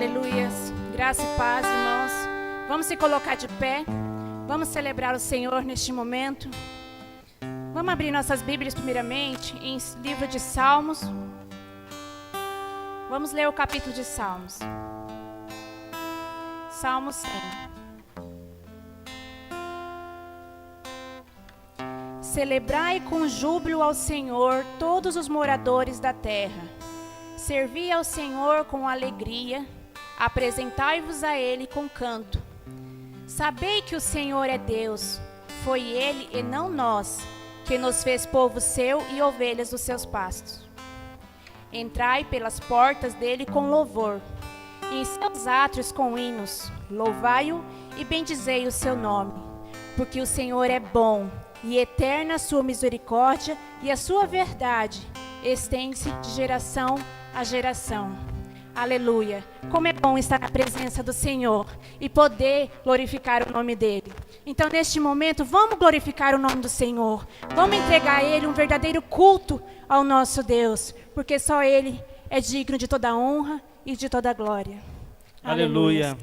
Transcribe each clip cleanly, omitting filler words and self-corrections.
Aleluias. Graça e paz, irmãos. Vamos se colocar de pé. Vamos celebrar o Senhor neste momento. Vamos abrir nossas Bíblias primeiramente em livro de Salmos. Vamos ler o capítulo de Salmos. Salmos 100. Celebrai com júbilo ao Senhor todos os moradores da terra. Servi ao Senhor com alegria, apresentai-vos a Ele com canto. Sabei que o Senhor é Deus, foi Ele e não nós, que nos fez povo seu e ovelhas dos seus pastos. Entrai pelas portas dele com louvor, e em seus átrios com hinos, louvai-o e bendizei o seu nome, porque o Senhor é bom, e eterna a sua misericórdia, e a sua verdade estende-se de geração a geração. Aleluia. Como é bom estar na presença do Senhor e poder glorificar o nome dele. Então, neste momento, vamos glorificar o nome do Senhor. Vamos entregar a ele um verdadeiro culto ao nosso Deus, porque só ele é digno de toda honra e de toda glória. Aleluia.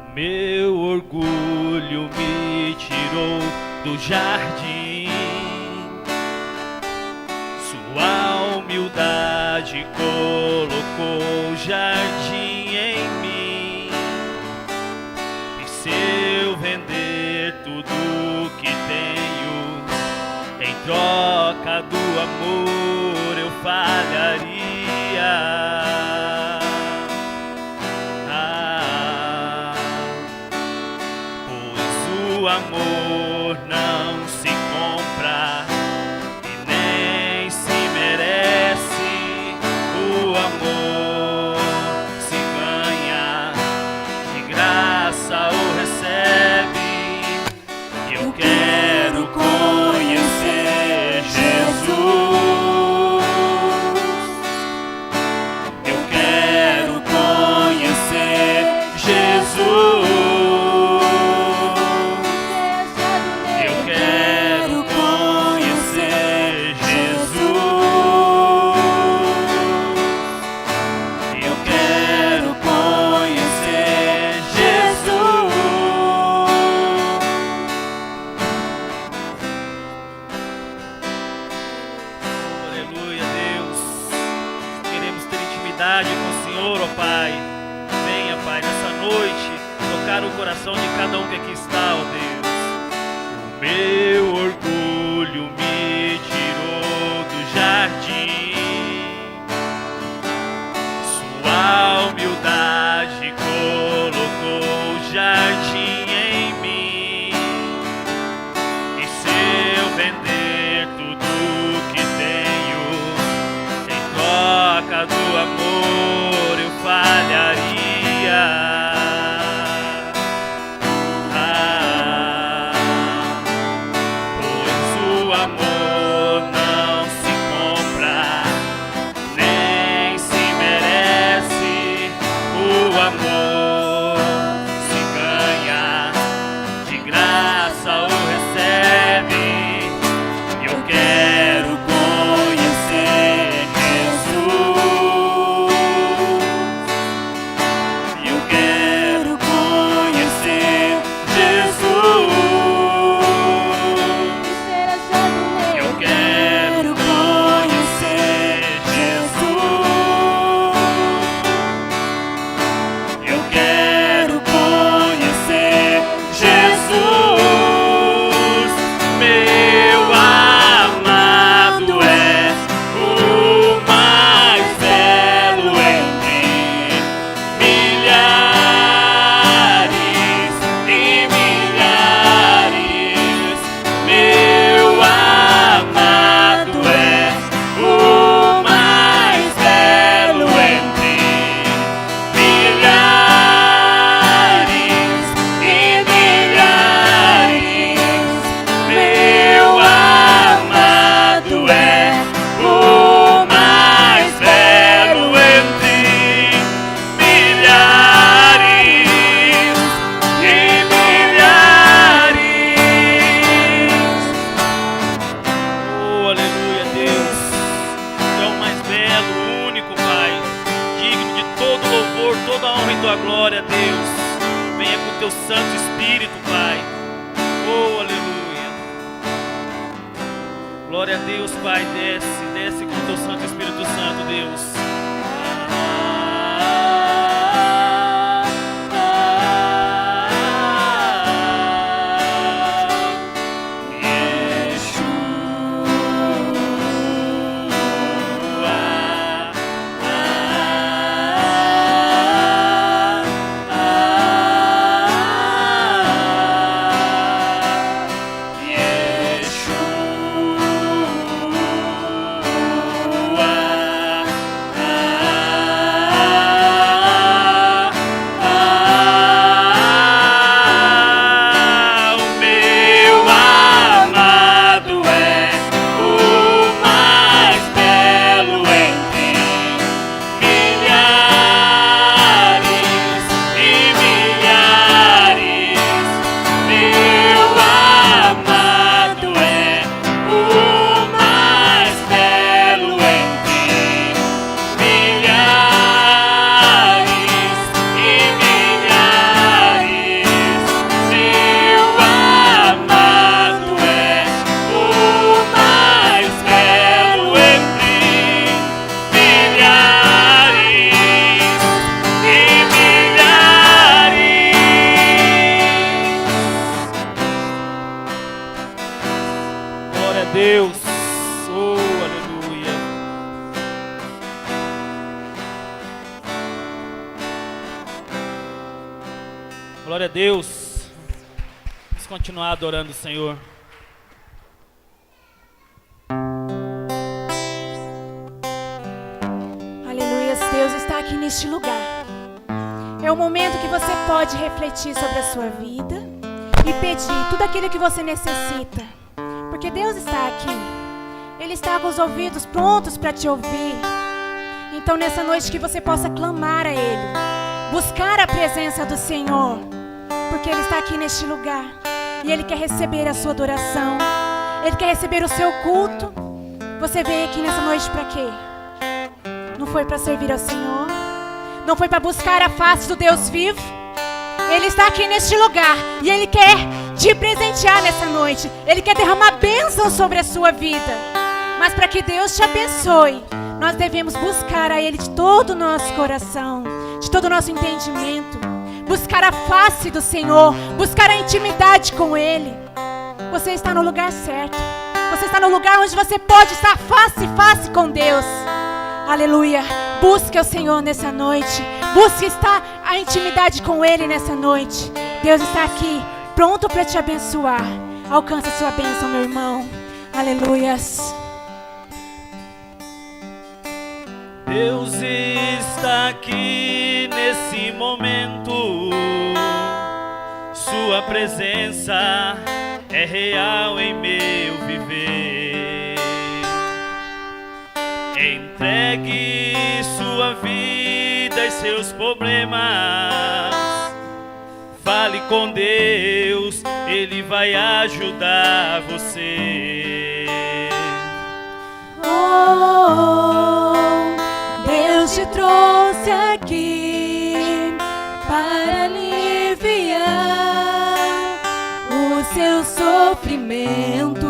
O meu orgulho me tirou do jardim, sua humildade colocou jardim em mim. E se eu vender tudo que tenho, em troca do amor eu falharia. Pois o amor não se compra e nem se merece. O amor se ganha, de graça o recebe. Eu quero conhecer Jesus. Eu quero conhecer Jesus. Eu quero conhecer Jesus. Eu quero conhecer Jesus. Aleluia, Deus. Queremos ter intimidade com o Senhor, ó Pai. Venha, Pai, nessa noite, tocar o coração de cada um que aqui está, ó Deus. O meu orgulho me tirou do jardim, sua humildade colocou jardim em mim. E se eu vender tudo que tenho, em troca do amor eu falharia. tua glória, Deus. Venha com teu Santo Espírito, Pai. Oh, aleluia. Glória a Deus, Pai. Desce com teu Santo Espírito Santo, Deus. Deus, oh, aleluia. Glória a Deus. Vamos continuar adorando o Senhor. Aleluia, Deus está aqui neste lugar. É o momento que você pode refletir sobre a sua vida e pedir tudo aquilo que você necessita. Porque Deus está aqui. Ele está com os ouvidos prontos para te ouvir. Então nessa noite que você possa clamar a Ele, buscar a presença do Senhor, porque Ele está aqui neste lugar e Ele quer receber a sua adoração. Ele quer receber o seu culto. Você veio aqui nessa noite para quê? Não foi para servir ao Senhor? Não foi para buscar a face do Deus vivo? Ele está aqui neste lugar e Ele quer te presentear nessa noite. Ele quer derramar bênção sobre a sua vida. Mas para que Deus te abençoe, nós devemos buscar a Ele de todo o nosso coração, de todo o nosso entendimento. Buscar a face do Senhor, buscar a intimidade com Ele. Você está no lugar certo. Você está no lugar onde você pode estar face a face com Deus. Aleluia. Busque o Senhor nessa noite. Busque estar a intimidade com Ele nessa noite. Deus está aqui, pronto para te abençoar. Alcança a sua bênção, meu irmão. Aleluias. Deus está aqui nesse momento. Sua presença é real em meu viver. Entregue sua vida e seus problemas. Fale com Deus, Ele vai ajudar você. Oh, Deus te trouxe aqui para aliviar o seu sofrimento.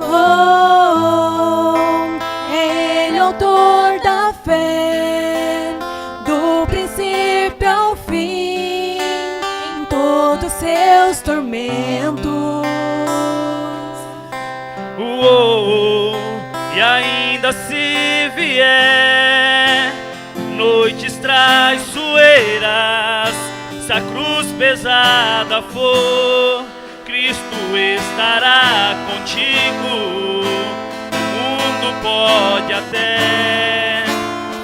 Oh, Ele é autor da fé, do princípio ao fim, em todos seus tormentos. E ainda se vier noites traiçoeiras, se a cruz pesada for, Cristo estará contigo. O mundo pode até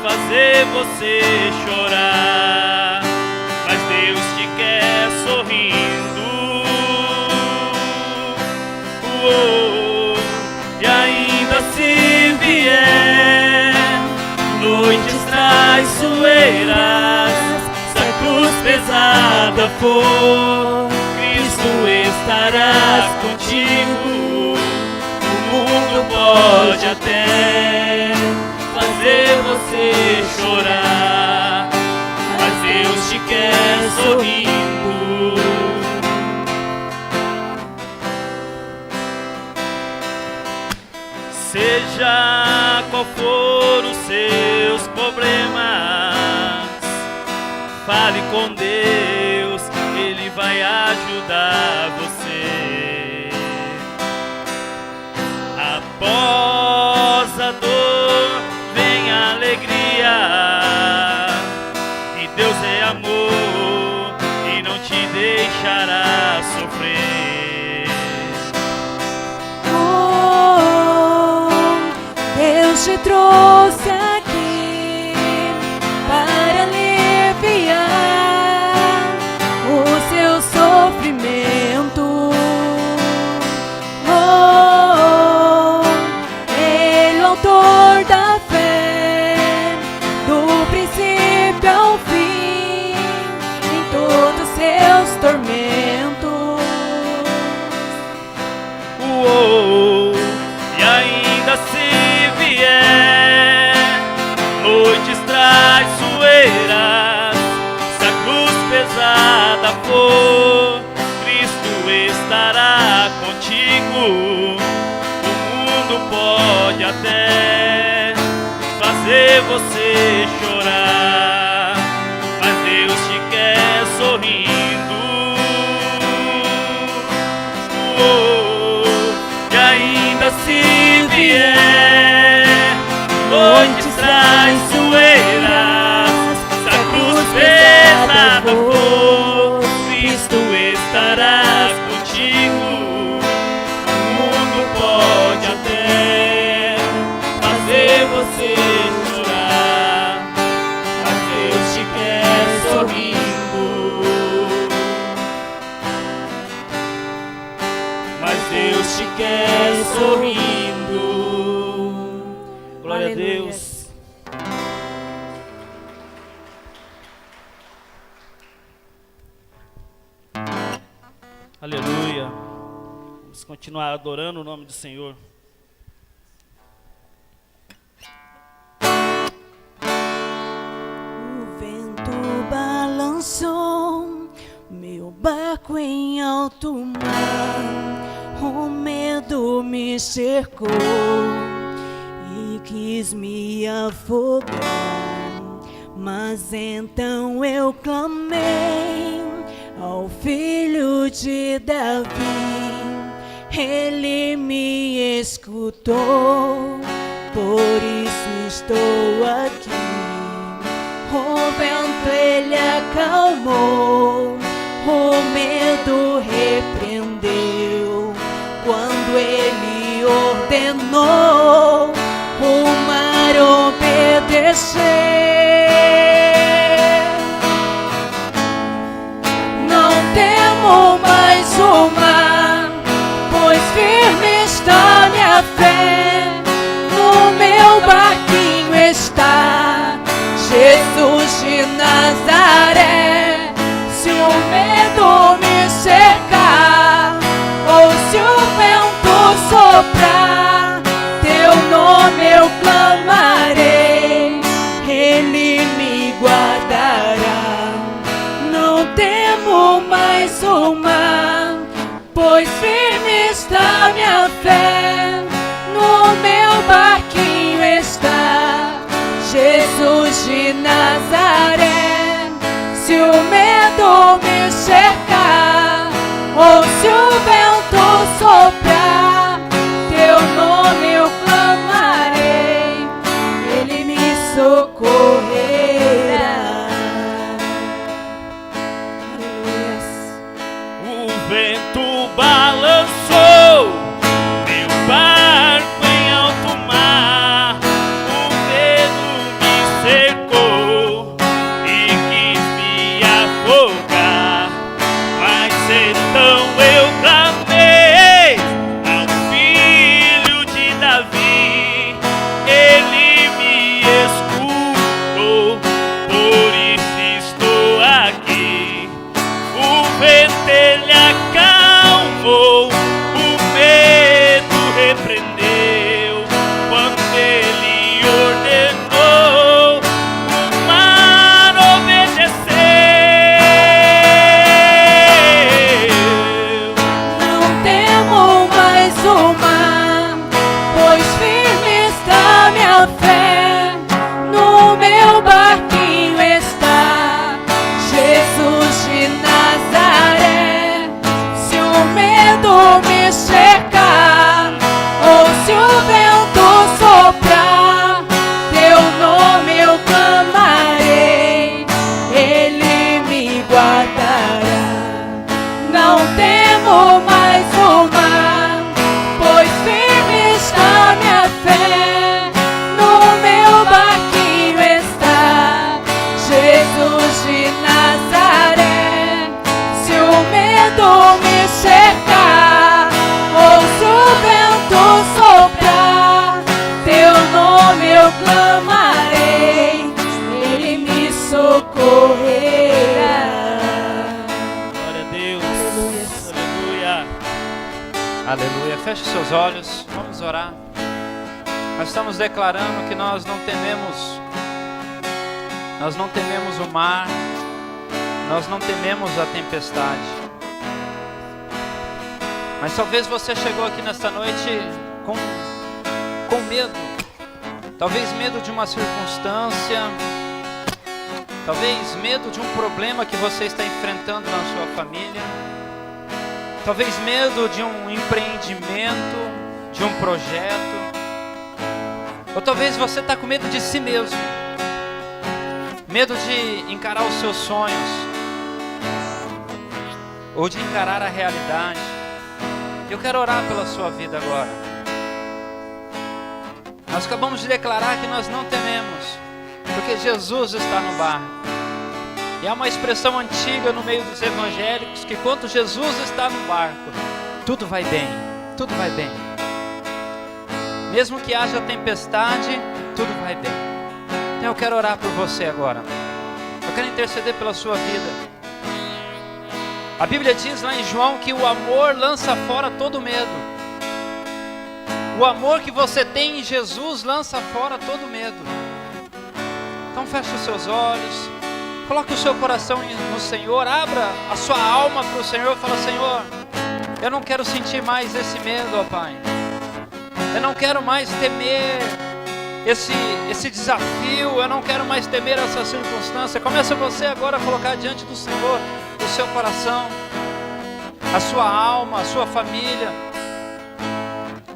fazer você chorar, mas Deus te quer sorrindo. E ainda se vier noites traiçoeiras, se a cruz pesada for, Cristo estará contigo. O mundo pode até fazer você chorar, Seja qual for os seus problemas, fale com Deus, Ele vai ajudar você. Após a dor vem a alegria, e Deus é amor e não te deixará sofrer. Deus te trouxe aqui para aliviar o seu sofrimento. Ele é o autor da fé, do princípio ao fim, em todos os seus tormentos. E ainda se vier noites traiçoeiras, se a cruz pesada for, Cristo estará contigo. O mundo pode até fazer você chorar, mas Deus te quer sorrindo. E ainda se vier noites traiçoeiras, se a cruz pesada for, Cristo estará contigo. O mundo pode até fazer você chorar, mas Deus te quer sorrindo. Mas Deus te quer sorrindo. Glória a Deus. Aleluia. Vamos continuar adorando o nome do Senhor. O vento balançou meu barco em alto mar, o medo me cercou e quis me afogar, mas então eu clamei ao Filho de Davi, Ele me escutou, por isso estou aqui. O vento Ele acalmou, o medo repreendeu, quando Ele ordenou, o mar obedeceu. Não temo mais o mar, pois firme está minha fé, no meu barquinho está Jesus de Nazaré. Se o medo me cercar, ou se o vento soprar, teu nome eu clamarei, Ele feche seus olhos, vamos orar. Nós estamos declarando que nós não tememos o mar, nós não tememos a tempestade. Mas talvez você chegou aqui nesta noite com medo, talvez medo de uma circunstância, talvez medo de um problema que você está enfrentando na sua família, talvez medo de um empreendimento, de um projeto, ou talvez você está com medo de si mesmo, medo de encarar os seus sonhos, ou de encarar a realidade. Eu quero orar pela sua vida agora. Nós acabamos de declarar que nós não tememos, porque Jesus está no barco. E há uma expressão antiga no meio dos evangélicos que quando Jesus está no barco, tudo vai bem, tudo vai bem. Mesmo que haja tempestade, tudo vai bem. Então eu quero orar por você agora. Eu quero interceder pela sua vida. A Bíblia diz lá em João que o amor lança fora todo medo. O amor que você tem em Jesus lança fora todo medo. Então feche os seus olhos, coloque o seu coração no Senhor, abra a sua alma para o Senhor e fala: Senhor, eu não quero sentir mais esse medo, ó Pai. Eu não quero mais temer esse desafio, eu não quero mais temer essa circunstância. Começa você agora a colocar diante do Senhor o seu coração, a sua alma, a sua família.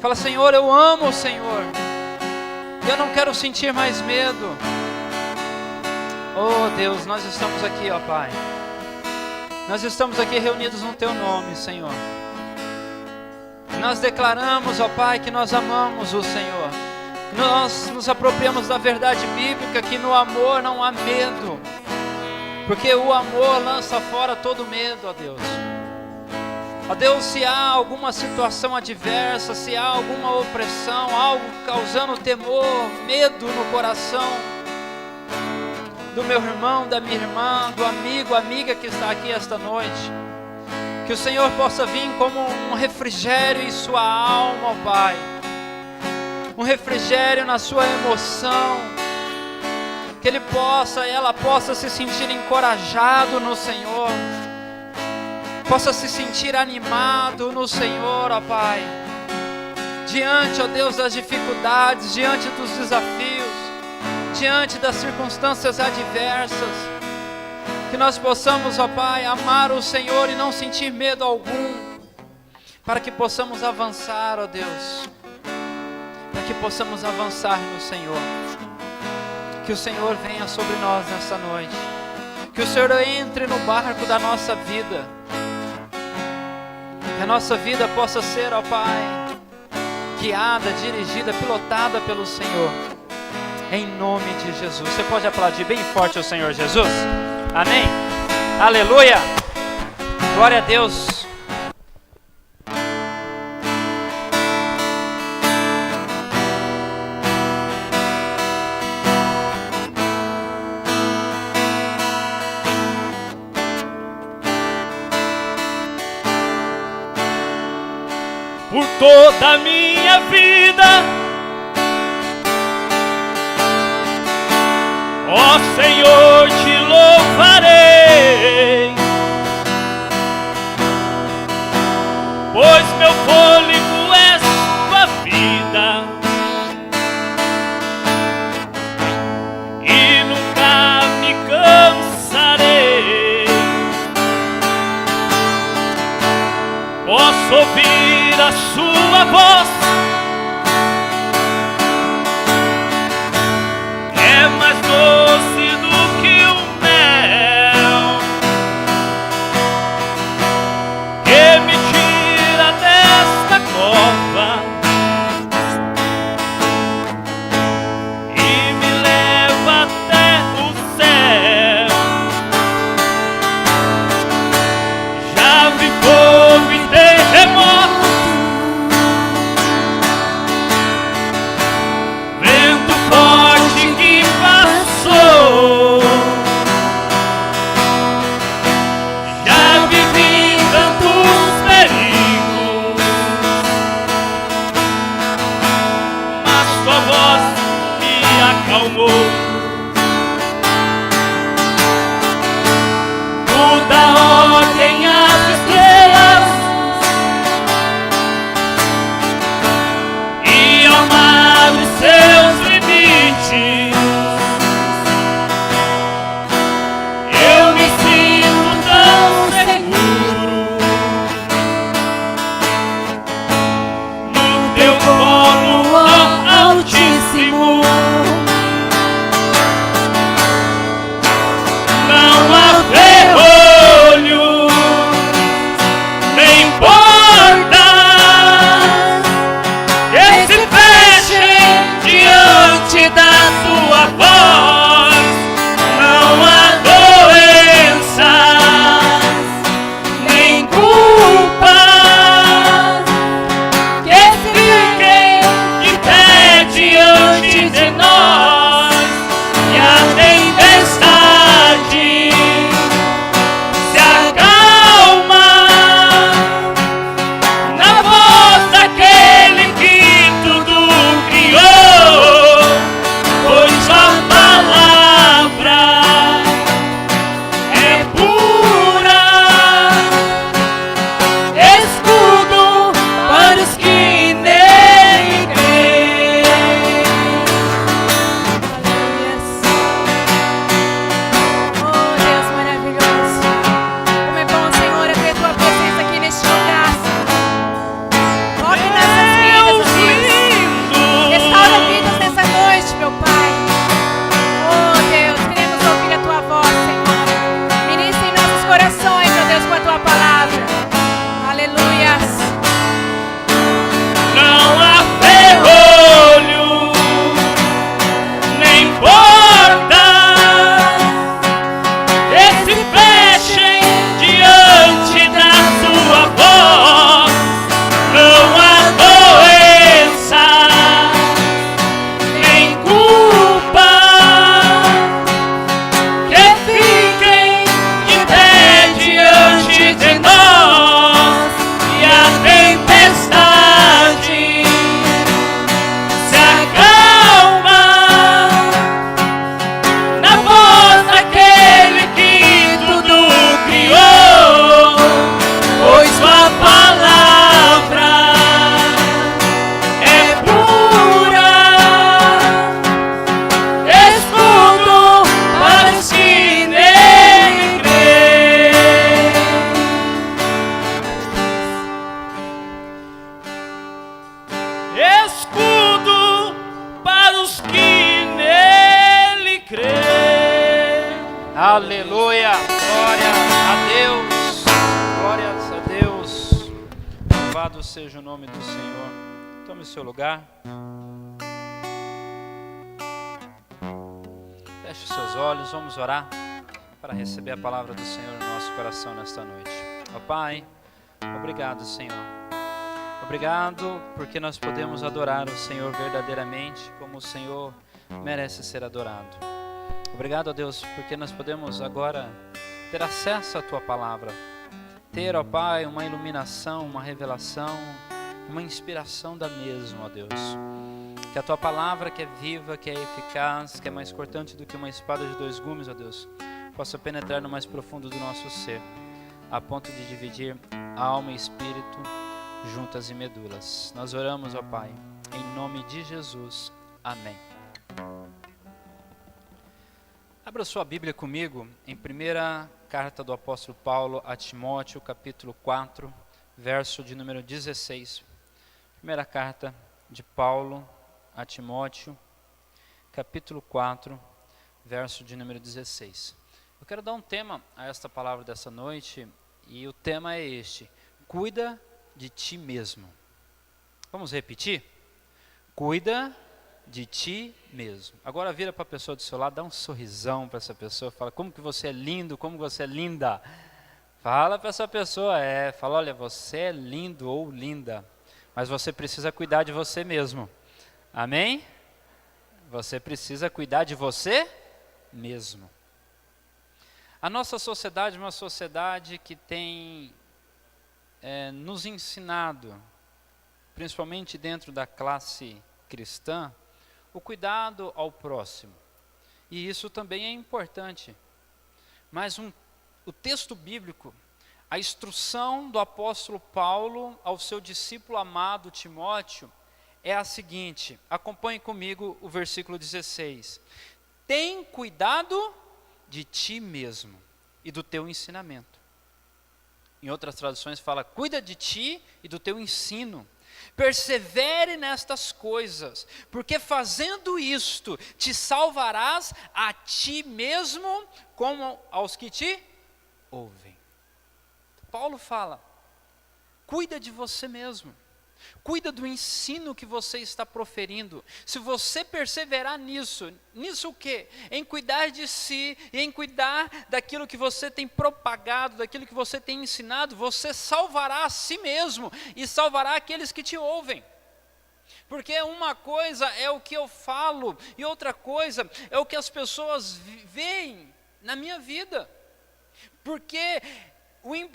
Fala: Senhor, eu amo o Senhor, eu não quero sentir mais medo. Oh Deus, nós estamos aqui, ó Pai. Nós estamos aqui reunidos no Teu nome, Senhor. Nós declaramos, ó Pai, que nós amamos o Senhor. Nós nos apropriamos da verdade bíblica que no amor não há medo, porque o amor lança fora todo medo, ó Deus. Ó Deus, se há alguma situação adversa, se há alguma opressão, algo causando temor, medo no coração do meu irmão, da minha irmã, do amigo, amiga que está aqui esta noite, que o Senhor possa vir como um refrigério em sua alma, ó Pai. Um refrigério na sua emoção, que ele possa, ela possa se sentir encorajado no Senhor, possa se sentir animado no Senhor, ó Pai, diante, ó Deus, das dificuldades, diante dos desafios, diante das circunstâncias adversas, que nós possamos, ó Pai, amar o Senhor e não sentir medo algum, para que possamos avançar, ó Deus, para que possamos avançar no Senhor. Que o Senhor venha sobre nós nessa noite, que o Senhor entre no barco da nossa vida, que a nossa vida possa ser, ó Pai, guiada, dirigida, pilotada pelo Senhor, em nome de Jesus. Você pode aplaudir bem forte o Senhor Jesus? Amém? Aleluia! Glória a Deus! Por toda a minha vida, ó Senhor, te louvarei, pois meu fôlego é sua vida e nunca me cansarei. Posso ouvir a sua voz, é mais doce do tua voz me acalmou. Tu dá ordem às estrelas e ao mar os seus limites. Eu me sinto tão seguro no teu colo, ó Altíssimo. Não há ferrolho, nem porta que se fechem diante da tua voz. Não há doenças, nem culpas que fiquem de pé diante de nós. E a tempestade se acalma na voz daquele que tudo criou, pois a palavra é pura, escudo para os que nele creem. Oh, Deus maravilhoso. Como é bom, Senhor, ter tua presença aqui neste lugar. Toque nessas vidas, ó Deus. Restaura vidas nessa noite, meu Pai. Oh, Deus, queremos ouvir a tua voz, Senhor. Ministra em nossos corações, ó Deus, com a tua palavra. Aleluias. Não há ferrolho, nem porta que se fechem diante da tua voz. Não há doença, nem culpa que fiquem de pé diante de nós. E a tempestade se acalma na voz daquele que tudo criou, pois sua palavra é pura, escudo para os que nele creem. Escudo para os que nele creem. Aleluia, glória a Deus, glórias a Deus. Louvado seja o nome do Senhor. Tome o seu lugar. Feche os seus olhos, vamos orar para receber a palavra do Senhor no nosso coração nesta noite. Ó Pai, obrigado, Senhor. Obrigado porque nós podemos adorar o Senhor verdadeiramente como o Senhor merece ser adorado. Obrigado, ó Deus, porque nós podemos agora ter acesso à Tua palavra. Ter, ó Pai, uma iluminação, uma revelação, uma inspiração da mesma, ó Deus. Que a Tua palavra, que é viva, que é eficaz, que é mais cortante do que uma espada de dois gumes, ó Deus, possa penetrar no mais profundo do nosso ser, a ponto de dividir alma e espírito, juntas e medulas. Nós oramos, ó Pai, em nome de Jesus. Amém. Abra sua Bíblia comigo em primeira carta do apóstolo Paulo a Timóteo, capítulo 4, verso de número 16. Primeira carta de Paulo a Timóteo, capítulo 4, verso de número 16. Eu quero dar um tema a esta palavra dessa noite, e o tema é este: cuida de ti mesmo. Vamos repetir? Cuida de ti mesmo. Agora vira para a pessoa do seu lado, dá um sorrisão para essa pessoa, fala como que você é lindo, como você é linda. Fala para essa pessoa, fala, olha, você é lindo ou linda, mas você precisa cuidar de você mesmo. Amém? Você precisa cuidar de você mesmo. A nossa sociedade é uma sociedade que tem nos ensinado, principalmente dentro da classe cristã, o cuidado ao próximo. E isso também é importante. Mas o texto bíblico, a instrução do apóstolo Paulo ao seu discípulo amado Timóteo é a seguinte, acompanhe comigo o versículo 16. Tem cuidado de ti mesmo e do teu ensinamento. Em outras traduções fala, cuida de ti e do teu ensino. Persevere nestas coisas, porque fazendo isto, te salvarás a ti mesmo, como aos que te ouvem. Paulo fala, cuida de você mesmo. Cuida do ensino que você está proferindo. Se você perseverar nisso o quê? Em cuidar de si e em cuidar daquilo que você tem propagado, daquilo que você tem ensinado, você salvará a si mesmo e salvará aqueles que te ouvem. Porque uma coisa é o que eu falo e outra coisa é o que as pessoas veem na minha vida. Porque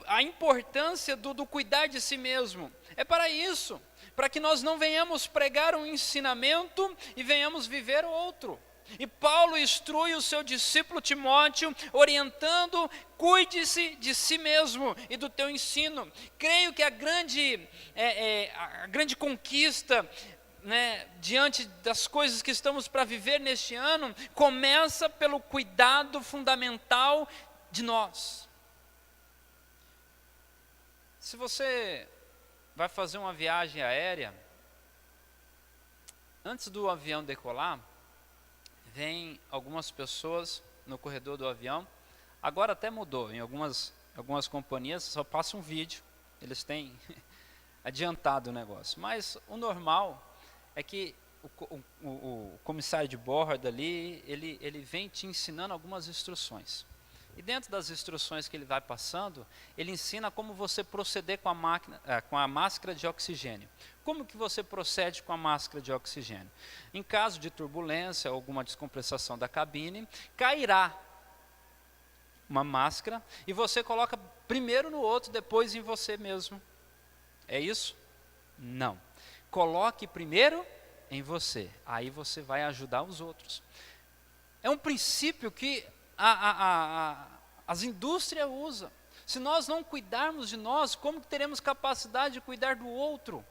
a importância do cuidar de si mesmo é para isso, para que nós não venhamos pregar um ensinamento e venhamos viver outro. E Paulo instrui o seu discípulo Timóteo, orientando, cuide-se de si mesmo e do teu ensino. Creio que a grande conquista, diante das coisas que estamos para viver neste ano, começa pelo cuidado fundamental de nós. Se você vai fazer uma viagem aérea, antes do avião decolar, vem algumas pessoas no corredor do avião. Agora até mudou, em algumas companhias só passa um vídeo, eles têm adiantado o negócio. Mas o normal é que o comissário de bordo ali, ele vem te ensinando algumas instruções. E dentro das instruções que ele vai passando, ele ensina como você proceder com a máscara de oxigênio. Como que você procede com a máscara de oxigênio? Em caso de turbulência, alguma descompressação da cabine, cairá uma máscara e você coloca primeiro no outro, depois em você mesmo. É isso? Não. Coloque primeiro em você, aí você vai ajudar os outros. É um princípio que as indústrias usam. Se nós não cuidarmos de nós, como que teremos capacidade de cuidar do outro?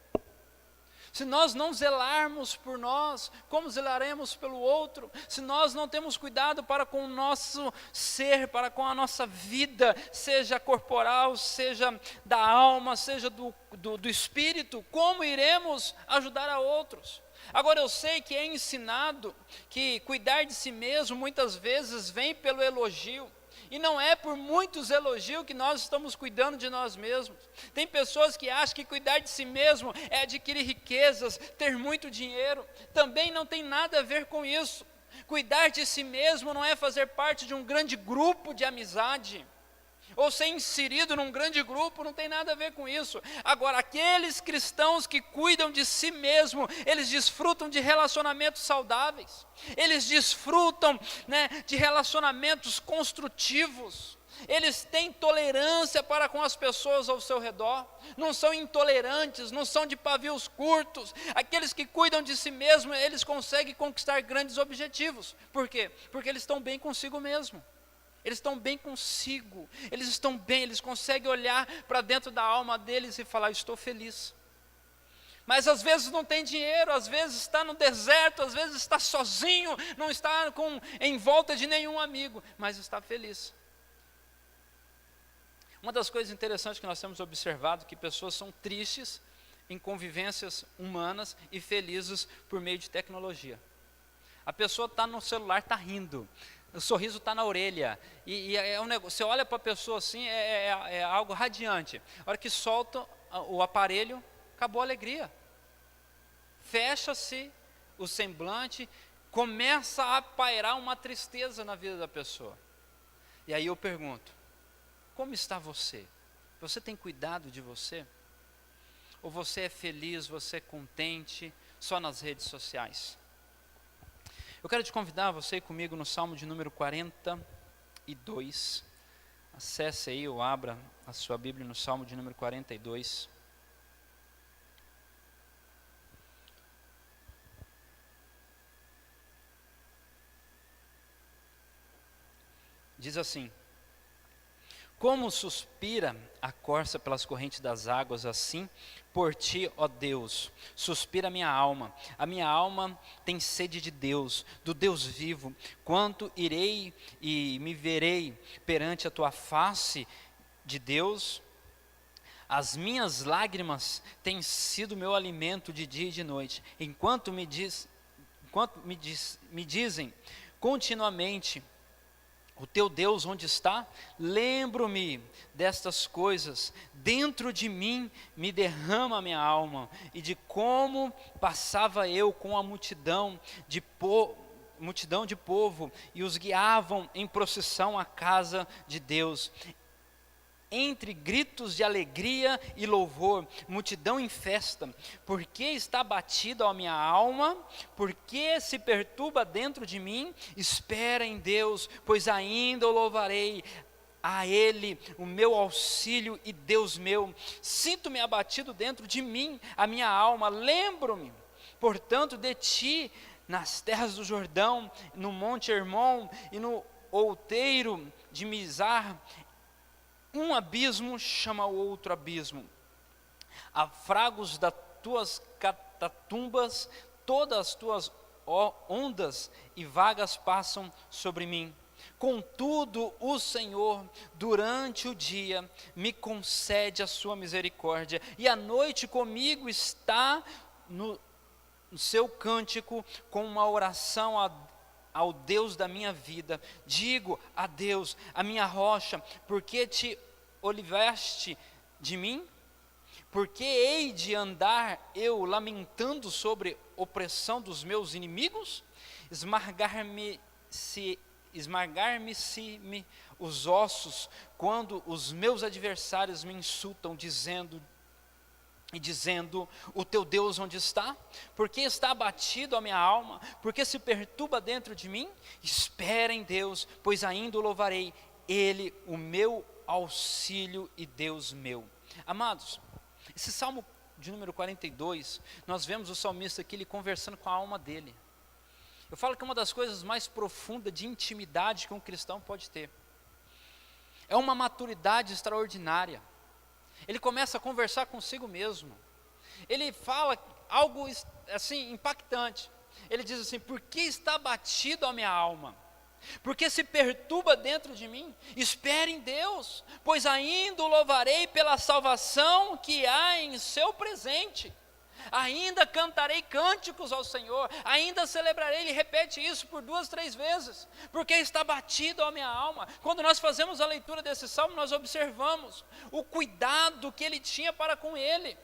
Se nós não zelarmos por nós, como zelaremos pelo outro? Se nós não temos cuidado para com o nosso ser, para com a nossa vida, seja corporal, seja da alma, seja do espírito, como iremos ajudar a outros? Agora eu sei que é ensinado que cuidar de si mesmo muitas vezes vem pelo elogio. E não é por muitos elogios que nós estamos cuidando de nós mesmos. Tem pessoas que acham que cuidar de si mesmo é adquirir riquezas, ter muito dinheiro. Também não tem nada a ver com isso. Cuidar de si mesmo não é fazer parte de um grande grupo de amizade, ou ser inserido num grande grupo, não tem nada a ver com isso. Agora, aqueles cristãos que cuidam de si mesmo, eles desfrutam de relacionamentos saudáveis, eles desfrutam, de relacionamentos construtivos, eles têm tolerância para com as pessoas ao seu redor, não são intolerantes, não são de pavios curtos. Aqueles que cuidam de si mesmo, eles conseguem conquistar grandes objetivos. Por quê? Porque eles estão bem consigo mesmo. Eles estão bem consigo, eles estão bem, eles conseguem olhar para dentro da alma deles e falar, estou feliz. Mas às vezes não tem dinheiro, às vezes está no deserto, às vezes está sozinho, não está em volta de nenhum amigo, mas está feliz. Uma das coisas interessantes que nós temos observado é que pessoas são tristes em convivências humanas e felizes por meio de tecnologia. A pessoa está no celular, está rindo. O sorriso está na orelha, e é um negócio, você olha para a pessoa assim, é algo radiante. A hora que solta o aparelho, acabou a alegria. Fecha-se o semblante, começa a pairar uma tristeza na vida da pessoa. E aí eu pergunto, como está você? Você tem cuidado de você? Ou você é feliz, você é contente, só nas redes sociais? Eu quero te convidar, você ir comigo no Salmo de número 42. Acesse aí ou abra a sua Bíblia no Salmo de número 42. diz assim: como suspira a corça pelas correntes das águas, assim por ti, ó Deus, suspira a minha alma tem sede de Deus, do Deus vivo. Quanto irei e me verei perante a tua face de Deus? As minhas lágrimas têm sido meu alimento de dia e de noite, enquanto me dizem continuamente: o teu Deus onde está? Lembro-me destas coisas, dentro de mim me derrama a minha alma, e de como passava eu com a multidão de povo, e os guiavam em procissão à casa de Deus. Entre gritos de alegria e louvor, multidão em festa. Porque está abatida a minha alma? Porque se perturba dentro de mim? Espera em Deus, pois ainda o louvarei. A Ele, o meu auxílio e Deus meu. Sinto-me abatido dentro de mim, a minha alma. Lembro-me, portanto, de ti, nas terras do Jordão, no monte Hermon e no outeiro de Mizar. Um abismo chama o outro abismo. Afragos das tuas catatumbas, todas as tuas ondas e vagas passam sobre mim. Contudo, o Senhor, durante o dia, me concede a sua misericórdia, e a noite comigo está no seu cântico, com uma oração ao Deus da minha vida. Digo a Deus, a minha rocha: porque te olvidaste de mim? Porque hei de andar eu lamentando sobre opressão dos meus inimigos? Esmagar-me-se-me os ossos, quando os meus adversários me insultam, dizendo: o teu Deus onde está? Porque está abatido a minha alma? Porque se perturba dentro de mim? Espera em Deus, pois ainda o louvarei, Ele, o meu auxílio e Deus meu. Amados, esse Salmo de número 42, nós vemos o salmista aqui, ele conversando com a alma dele. Eu falo que é uma das coisas mais profundas de intimidade que um cristão pode ter. É uma maturidade extraordinária. Ele começa a conversar consigo mesmo. Ele fala algo assim impactante. Ele diz assim: por que está abatido a minha alma? Porque se perturba dentro de mim? Espere em Deus, pois ainda o louvarei pela salvação que há em seu presente. Ainda cantarei cânticos ao Senhor, ainda celebrarei. Ele repete isso por 2, 3 vezes, porque está batido a minha alma. Quando nós fazemos a leitura desse salmo, nós observamos o cuidado que ele tinha para com ele.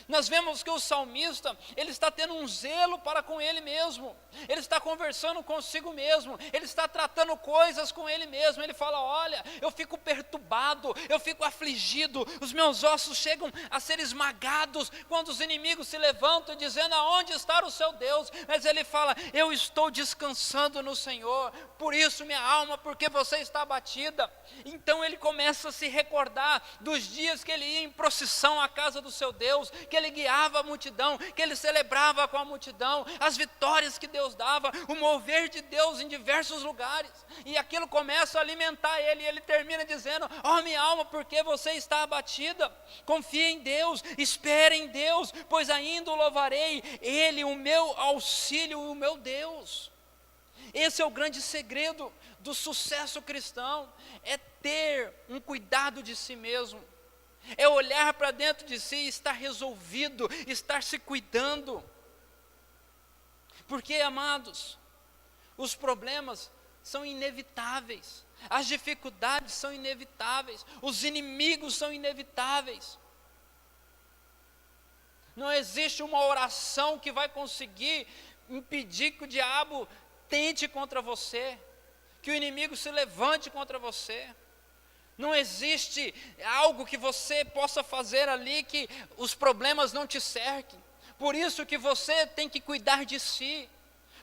Nós vemos que o salmista, ele está tendo um zelo para com ele mesmo, ele está conversando consigo mesmo, ele está tratando coisas com ele mesmo. Ele fala: olha, eu fico perturbado, eu fico afligido, os meus ossos chegam a ser esmagados quando os inimigos se levantam dizendo: aonde está o seu Deus? Mas ele fala: eu estou descansando no Senhor, por isso minha alma, porque você está abatida. Então ele começa a se recordar dos dias que ele ia em procissão à casa do seu Deus, que ele guiava a multidão, que ele celebrava com a multidão, as vitórias que Deus dava, o mover de Deus em diversos lugares, e aquilo começa a alimentar ele, e ele termina dizendo: ó minha alma, porque você está abatida? Confia em Deus, espere em Deus, pois ainda o louvarei, Ele, o meu auxílio e o meu Deus. Esse é o grande segredo do sucesso cristão, é ter um cuidado de si mesmo, é olhar para dentro de si e estar resolvido, estar se cuidando. Porque, amados, os problemas são inevitáveis, as dificuldades são inevitáveis, os inimigos são inevitáveis. Não existe uma oração que vai conseguir impedir que o diabo tente contra você, que o inimigo se levante contra você. Não existe algo que você possa fazer ali que os problemas não te cerquem. Por isso que você tem que cuidar de si.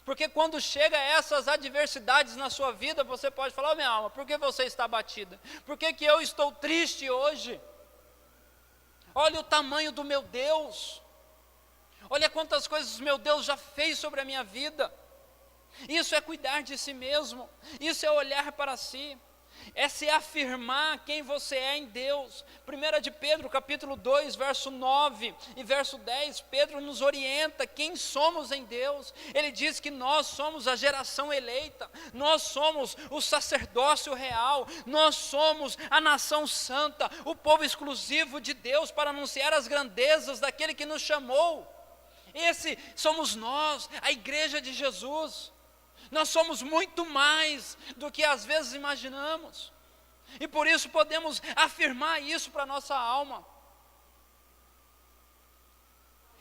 Porque quando chega essas adversidades na sua vida, você pode falar: oh, minha alma, por que você está abatida? Por que eu estou triste hoje? Olha o tamanho do meu Deus. Olha quantas coisas o meu Deus já fez sobre a minha vida. Isso é cuidar de si mesmo. Isso é olhar para si. é se afirmar quem você é em Deus. 1 de Pedro, capítulo 2, verso 9 e verso 10, Pedro nos orienta quem somos em Deus. Ele diz que nós somos a geração eleita, nós somos o sacerdócio real, nós somos a nação santa, o povo exclusivo de Deus para anunciar as grandezas daquele que nos chamou. Esse somos nós, a igreja de Jesus. Nós somos muito mais do que às vezes imaginamos, e por isso podemos afirmar isso para a nossa alma.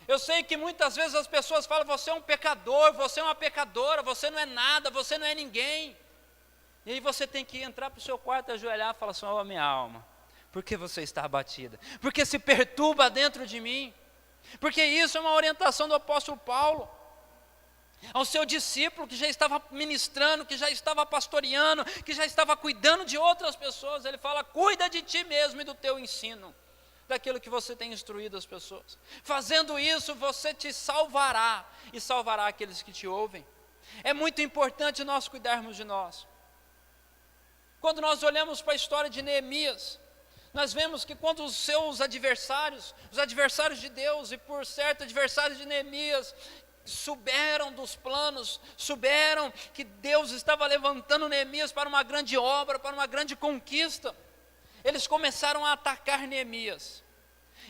Eu sei que muitas vezes as pessoas falam: você é um pecador, você é uma pecadora, você não é nada, você não é ninguém. E aí você tem que entrar para o seu quarto, ajoelhar e falar assim: ó, minha alma, por que você está abatida? Porque se perturba dentro de mim? Porque isso é uma orientação do apóstolo Paulo ao seu discípulo que já estava ministrando, que já estava pastoreando, que já estava cuidando de outras pessoas. Ele fala: cuida de ti mesmo e do teu ensino, daquilo que você tem instruído as pessoas. Fazendo isso, você te salvará e salvará aqueles que te ouvem. É muito importante nós cuidarmos de nós. Quando nós olhamos para a história de Neemias, nós vemos que quando os seus adversários, os adversários de Deus e por certo adversários de Neemias, souberam dos planos, souberam que Deus estava levantando Neemias para uma grande obra, para uma grande conquista, eles começaram a atacar Neemias.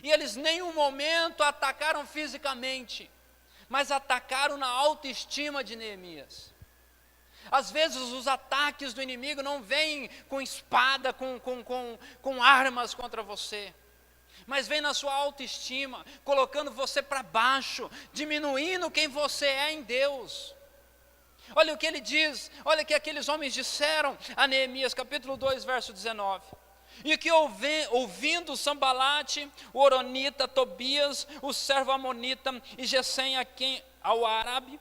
E eles em nenhum momento atacaram fisicamente, mas atacaram na autoestima de Neemias. Às vezes os ataques do inimigo não vêm com espada, com armas contra você, mas vem na sua autoestima, colocando você para baixo, diminuindo quem você é em Deus. Olha o que ele diz, olha o que aqueles homens disseram a Neemias, capítulo 2, verso 19. E que ouvindo Sambalate, o Horonita, Tobias, o servo Amonita e Gesem ao árabe,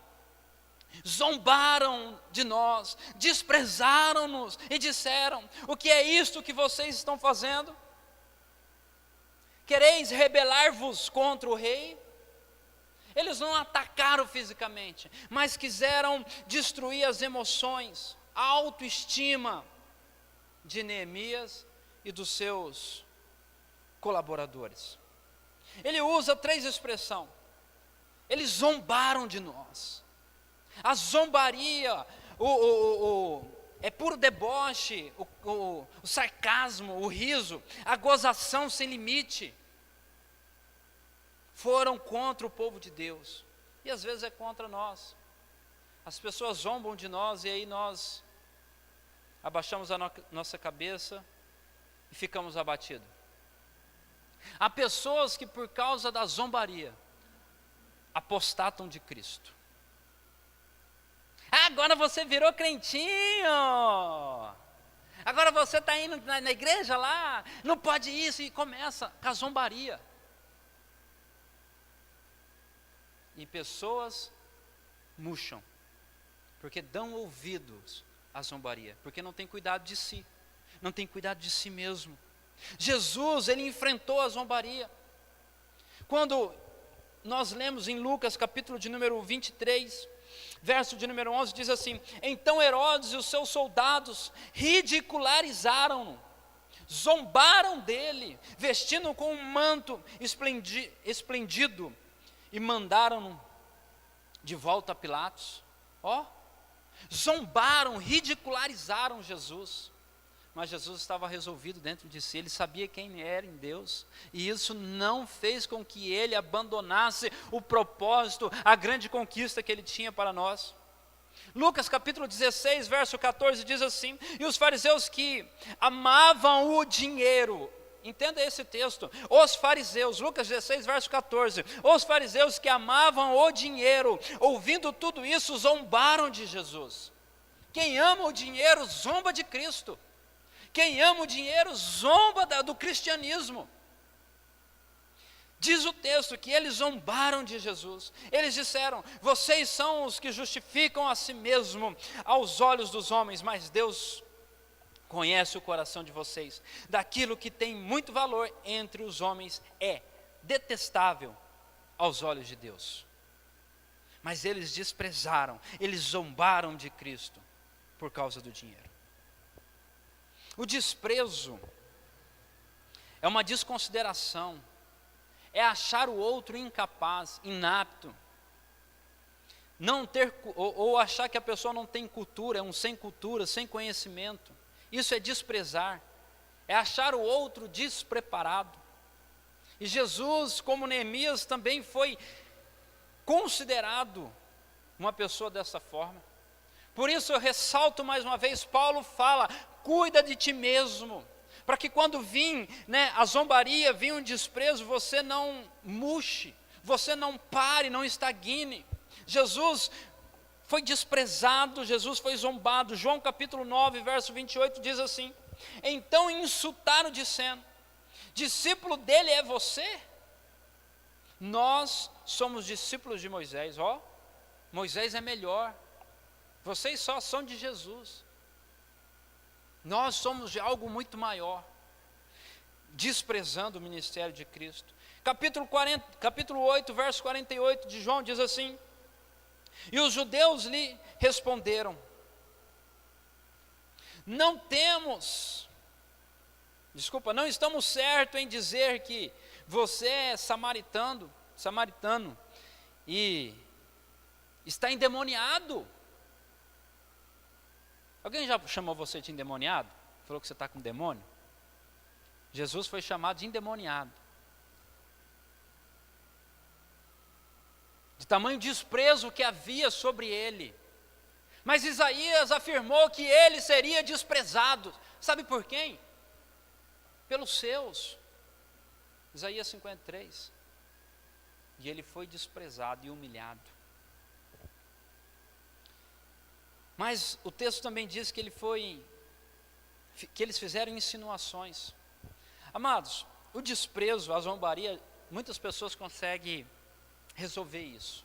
zombaram de nós, desprezaram-nos e disseram: o que é isto que vocês estão fazendo? Quereis rebelar-vos contra o rei? Eles não atacaram fisicamente, mas quiseram destruir as emoções, a autoestima de Neemias e dos seus colaboradores. Ele usa 3 expressões. Eles zombaram de nós. A zombaria, é puro deboche, o sarcasmo, o riso, a gozação sem limite, foram contra o povo de Deus, e às vezes é contra nós. As pessoas zombam de nós e aí nós abaixamos a nossa cabeça e ficamos abatidos. Há pessoas que por causa da zombaria apostatam de Cristo. Agora você virou crentinho, agora você está indo na igreja lá, não pode isso, e começa com a zombaria. E pessoas murcham, porque dão ouvidos à zombaria, porque não tem cuidado de si, não tem cuidado de si mesmo. Jesus, ele enfrentou a zombaria. Quando nós lemos em Lucas, capítulo de número 23, verso de número 11, diz assim: então Herodes e os seus soldados ridicularizaram-no, zombaram dele, vestindo-o com um manto esplêndido, e mandaram-no de volta a Pilatos. Zombaram, ridicularizaram Jesus. Mas Jesus estava resolvido dentro de si, ele sabia quem era em Deus, e isso não fez com que ele abandonasse o propósito, a grande conquista que ele tinha para nós. Lucas capítulo 16, verso 14 diz assim: e os fariseus que amavam o dinheiro, entenda esse texto, os fariseus, Lucas 16, verso 14, os fariseus que amavam o dinheiro, ouvindo tudo isso, zombaram de Jesus. Quem ama o dinheiro, zomba de Cristo. Quem ama o dinheiro, zomba do cristianismo. Diz o texto que eles zombaram de Jesus. Eles disseram: vocês são os que justificam a si mesmo aos olhos dos homens, mas Deus conhece o coração de vocês. Daquilo que tem muito valor entre os homens é detestável aos olhos de Deus. Mas eles desprezaram, eles zombaram de Cristo por causa do dinheiro. O desprezo é uma desconsideração, é achar o outro incapaz, inapto, não ter, ou achar que a pessoa não tem cultura, é um sem cultura, sem conhecimento. Isso é desprezar, é achar o outro despreparado. E Jesus, como Neemias, também foi considerado uma pessoa dessa forma. Por isso eu ressalto mais uma vez, Paulo fala, cuida de ti mesmo, para que quando vir a zombaria, vir um desprezo, você não murche, você não pare, não estagne. Jesus foi desprezado, Jesus foi zombado. João capítulo 9, verso 28 diz assim: então insultaram dizendo, discípulo dele é você? Nós somos discípulos de Moisés. Moisés é melhor, vocês só são de Jesus, nós somos de algo muito maior, desprezando o ministério de Cristo. Capítulo 8, verso 48 de João diz assim: e os judeus lhe responderam, não estamos certos em dizer que você é samaritano e está endemoniado. Alguém já chamou você de endemoniado? Falou que você está com demônio? Jesus foi chamado de endemoniado. De tamanho desprezo que havia sobre ele. Mas Isaías afirmou que ele seria desprezado. Sabe por quem? Pelos seus. Isaías 53. E ele foi desprezado e humilhado. Mas o texto também diz que eles fizeram insinuações. Amados, o desprezo, a zombaria, muitas pessoas conseguem resolver isso.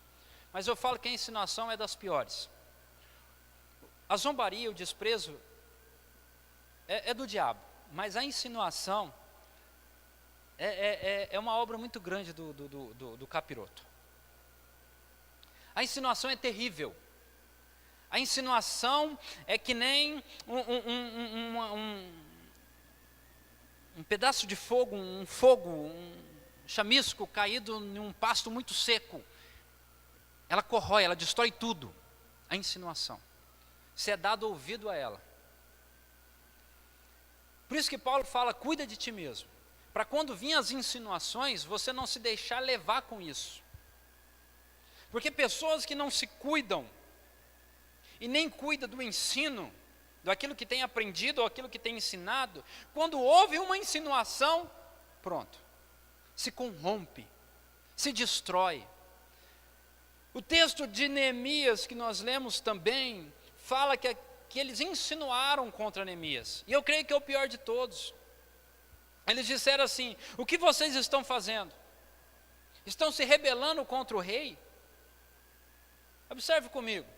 Mas eu falo que a insinuação é das piores. A zombaria, o desprezo é do diabo, mas a insinuação é uma obra muito grande do capiroto. A insinuação é terrível. A insinuação é que nem um pedaço de fogo, um chamisco caído em um pasto muito seco. Ela corrói, ela destrói tudo. A insinuação. Se é dado ouvido a ela. Por isso que Paulo fala, cuida de ti mesmo. Para quando vir as insinuações, você não se deixar levar com isso. Porque pessoas que não se cuidam, e nem cuida do ensino, daquilo que tem aprendido ou aquilo que tem ensinado, quando houve uma insinuação, pronto, se corrompe, se destrói. O texto de Neemias que nós lemos também, fala que eles insinuaram contra Neemias, e eu creio que é o pior de todos. Eles disseram assim, o que vocês estão fazendo? Estão se rebelando contra o rei? Observe comigo.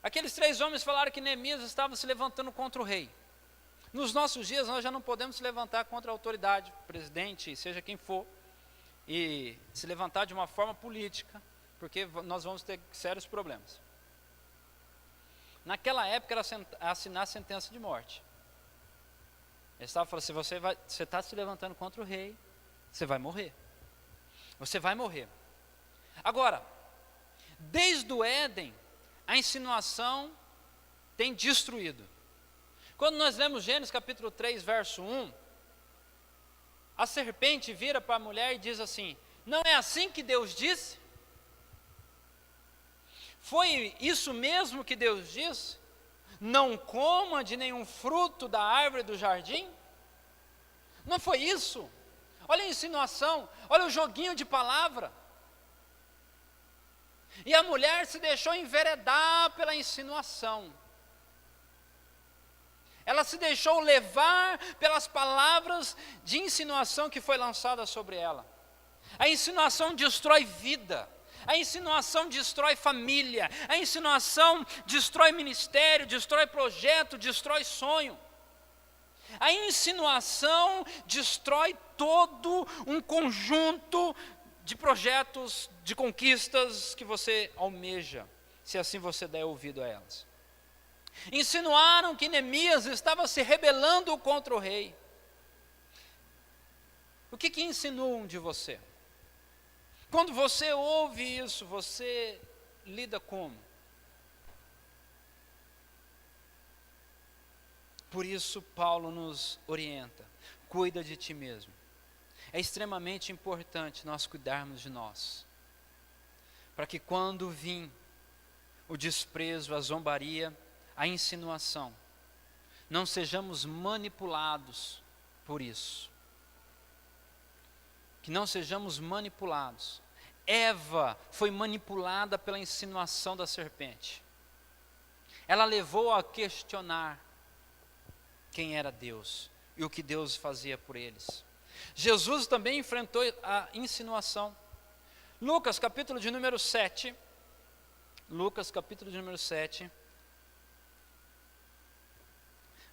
Aqueles 3 homens falaram que Neemias estava se levantando contra o rei. Nos nossos dias nós já não podemos se levantar contra a autoridade, presidente, seja quem for, e se levantar de uma forma política, porque nós vamos ter sérios problemas. Naquela época era assinar a sentença de morte. Eles estavam falando, se você está se levantando contra o rei, você vai morrer. Você vai morrer. Agora, desde o Éden, a insinuação tem destruído. Quando nós lemos Gênesis capítulo 3, verso 1, a serpente vira para a mulher e diz assim, não é assim que Deus disse? Foi isso mesmo que Deus disse? Não coma de nenhum fruto da árvore do jardim? Não foi isso? Olha a insinuação, olha o joguinho de palavra. E a mulher se deixou enveredar pela insinuação. Ela se deixou levar pelas palavras de insinuação que foi lançada sobre ela. A insinuação destrói vida. A insinuação destrói família. A insinuação destrói ministério, destrói projeto, destrói sonho. A insinuação destrói todo um conjunto de projetos, de conquistas que você almeja, se assim você der ouvido a elas. Insinuaram que Neemias estava se rebelando contra o rei. O que insinuam de você? Quando você ouve isso, você lida como? Por isso Paulo nos orienta: cuida de ti mesmo. É extremamente importante nós cuidarmos de nós, para que quando vir o desprezo, a zombaria, a insinuação, não sejamos manipulados por isso. Que não sejamos manipulados. Eva foi manipulada pela insinuação da serpente. Ela levou a questionar quem era Deus e o que Deus fazia por eles. Jesus também enfrentou a insinuação. Lucas capítulo de número 7. Lucas capítulo de número 7.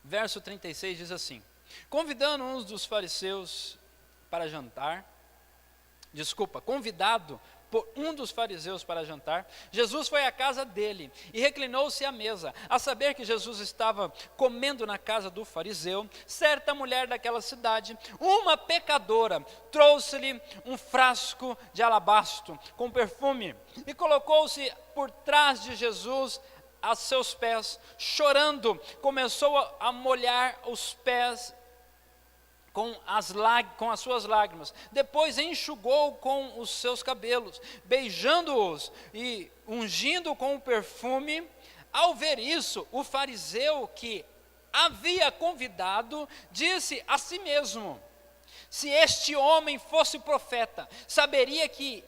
Verso 36 diz assim: convidando uns dos fariseus para jantar, convidado por um dos fariseus para jantar, Jesus foi à casa dele e reclinou-se à mesa. A saber que Jesus estava comendo na casa do fariseu, certa mulher daquela cidade, uma pecadora, trouxe-lhe um frasco de alabastro com perfume e colocou-se por trás de Jesus a seus pés, chorando, começou a molhar os pés com as suas lágrimas. Depois enxugou com os seus cabelos, beijando-os e ungindo com o perfume. Ao ver isso, o fariseu que havia convidado disse a si mesmo: se este homem fosse profeta, saberia que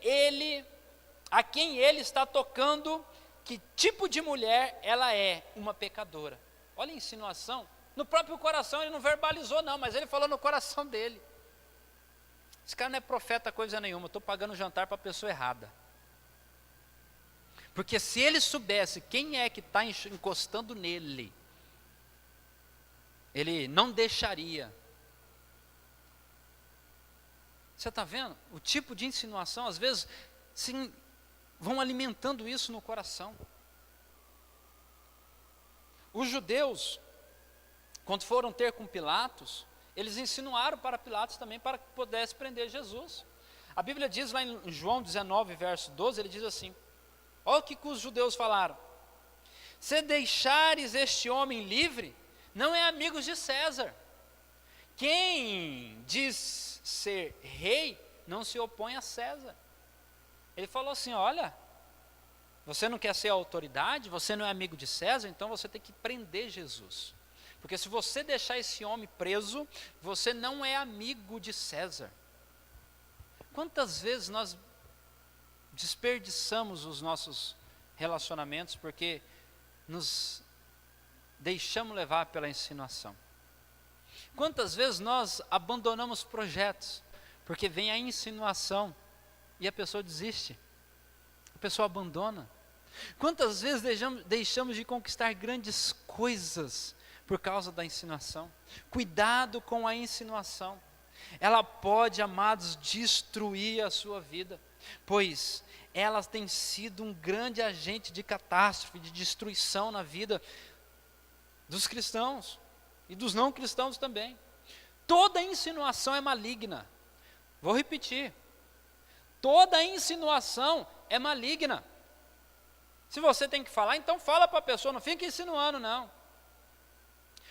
a quem ele está tocando, que tipo de mulher ela é, uma pecadora. Olha a insinuação. No próprio coração, ele não verbalizou não, mas ele falou no coração dele. Esse cara não é profeta coisa nenhuma, eu estou pagando jantar para a pessoa errada. Porque se ele soubesse quem é que está encostando nele, ele não deixaria. Você está vendo? O tipo de insinuação, às vezes, sim, vão alimentando isso no coração. Os judeus, quando foram ter com Pilatos, eles insinuaram para Pilatos também para que pudesse prender Jesus. A Bíblia diz lá em João 19, verso 12, ele diz assim: olha o que os judeus falaram: se deixares este homem livre, não é amigo de César. Quem diz ser rei, não se opõe a César. Ele falou assim: olha, você não quer ser autoridade, você não é amigo de César, então você tem que prender Jesus. Porque se você deixar esse homem preso, você não é amigo de César. Quantas vezes nós desperdiçamos os nossos relacionamentos porque nos deixamos levar pela insinuação? Quantas vezes nós abandonamos projetos porque vem a insinuação e a pessoa desiste, a pessoa abandona? Quantas vezes deixamos de conquistar grandes coisas por causa da insinuação? Cuidado com a insinuação. Ela pode, amados, destruir a sua vida, pois ela tem sido um grande agente de catástrofe, de destruição na vida dos cristãos e dos não cristãos também. Toda insinuação é maligna. Vou repetir: toda insinuação é maligna. Se você tem que falar, então fala para a pessoa, não fique insinuando não.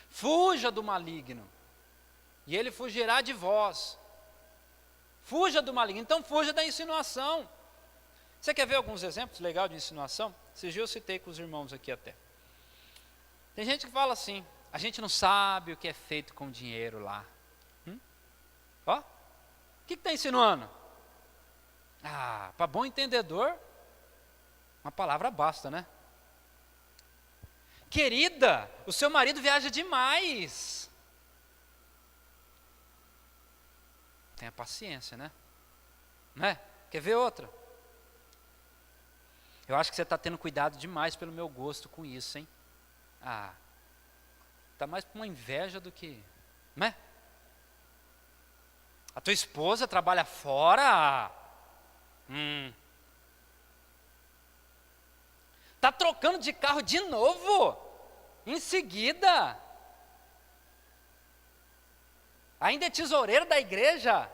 Fuja do maligno, e ele fugirá de vós. Fuja do maligno, então fuja da insinuação. Você quer ver alguns exemplos legais de insinuação? Esses dias eu citei com os irmãos aqui até. Tem gente que fala assim: a gente não sabe o que é feito com dinheiro lá. Ó, o que está insinuando? Para bom entendedor, uma palavra basta, né? Querida, o seu marido viaja demais. Tenha paciência, né? Não é? Quer ver outra? Eu acho que você está tendo cuidado demais pelo meu gosto com isso, hein? Está mais com uma inveja do que... Não é? A tua esposa trabalha fora? Está trocando de carro de novo? Em seguida, ainda é tesoureiro da igreja.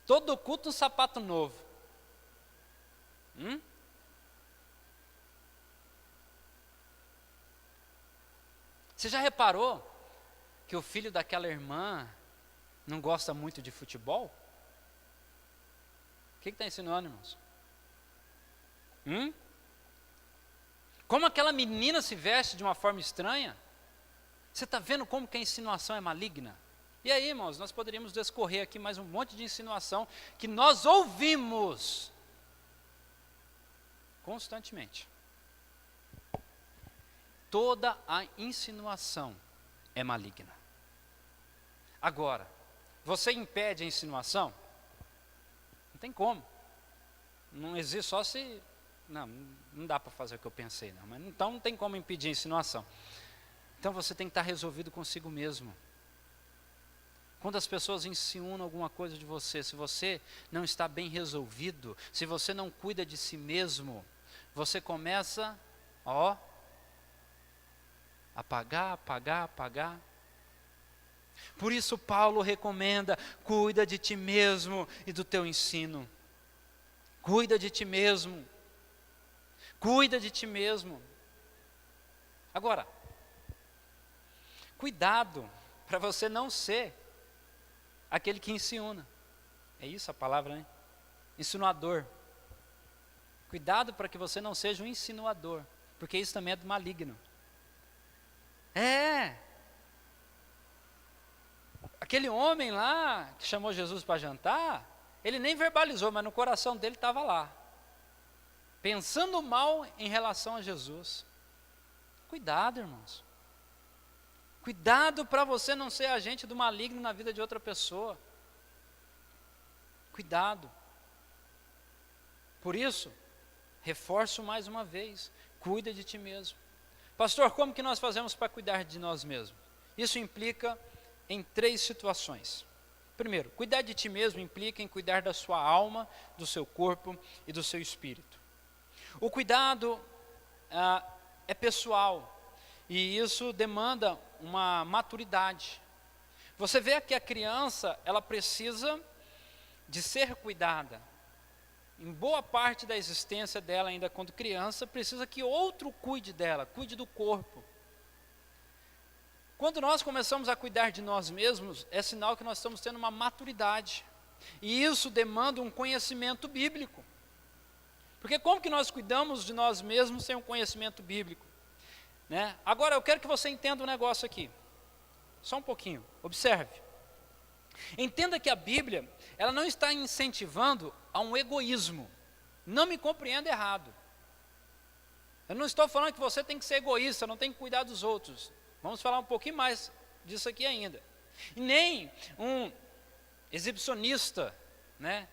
Todo culto um sapato novo. Você já reparou que o filho daquela irmã não gosta muito de futebol? O que está insinuando, irmãos? Como aquela menina se veste de uma forma estranha? Você está vendo como que a insinuação é maligna? E aí, irmãos, nós poderíamos discorrer aqui mais um monte de insinuação que nós ouvimos constantemente. Toda a insinuação é maligna. Agora, você impede a insinuação? Não tem como. Não existe, só se... Não dá para fazer o que eu pensei, não. Mas então não tem como impedir a insinuação. Então você tem que estar resolvido consigo mesmo. Quando as pessoas insinuam alguma coisa de você, se você não está bem resolvido, se você não cuida de si mesmo, você começa, a apagar. Por isso Paulo recomenda, cuida de ti mesmo e do teu ensino. Cuida de ti mesmo. Cuida de ti mesmo. Agora, cuidado para você não ser aquele que insinua. É isso a palavra, né? Insinuador. Cuidado para que você não seja um insinuador, porque isso também é do maligno. Aquele homem lá que chamou Jesus para jantar, ele nem verbalizou, mas no coração dele estava lá, pensando mal em relação a Jesus. Cuidado, irmãos. Cuidado para você não ser agente do maligno na vida de outra pessoa. Cuidado. Por isso, reforço mais uma vez, cuida de ti mesmo. Pastor, como que nós fazemos para cuidar de nós mesmos? Isso implica em 3 situações. Primeiro, cuidar de ti mesmo implica em cuidar da sua alma, do seu corpo e do seu espírito. O cuidado é pessoal. E isso demanda uma maturidade. Você vê que a criança, ela precisa de ser cuidada. Em boa parte da existência dela, ainda quando criança, precisa que outro cuide dela, cuide do corpo. Quando nós começamos a cuidar de nós mesmos, é sinal que nós estamos tendo uma maturidade. E isso demanda um conhecimento bíblico. Porque como que nós cuidamos de nós mesmos sem um conhecimento bíblico? Né? Agora eu quero que você entenda um negócio aqui, só um pouquinho, observe. Entenda que a Bíblia, ela não está incentivando a um egoísmo, não me compreenda errado. Eu não estou falando que você tem que ser egoísta, não tem que cuidar dos outros, vamos falar um pouquinho mais disso aqui ainda. E nem um exibicionista, né,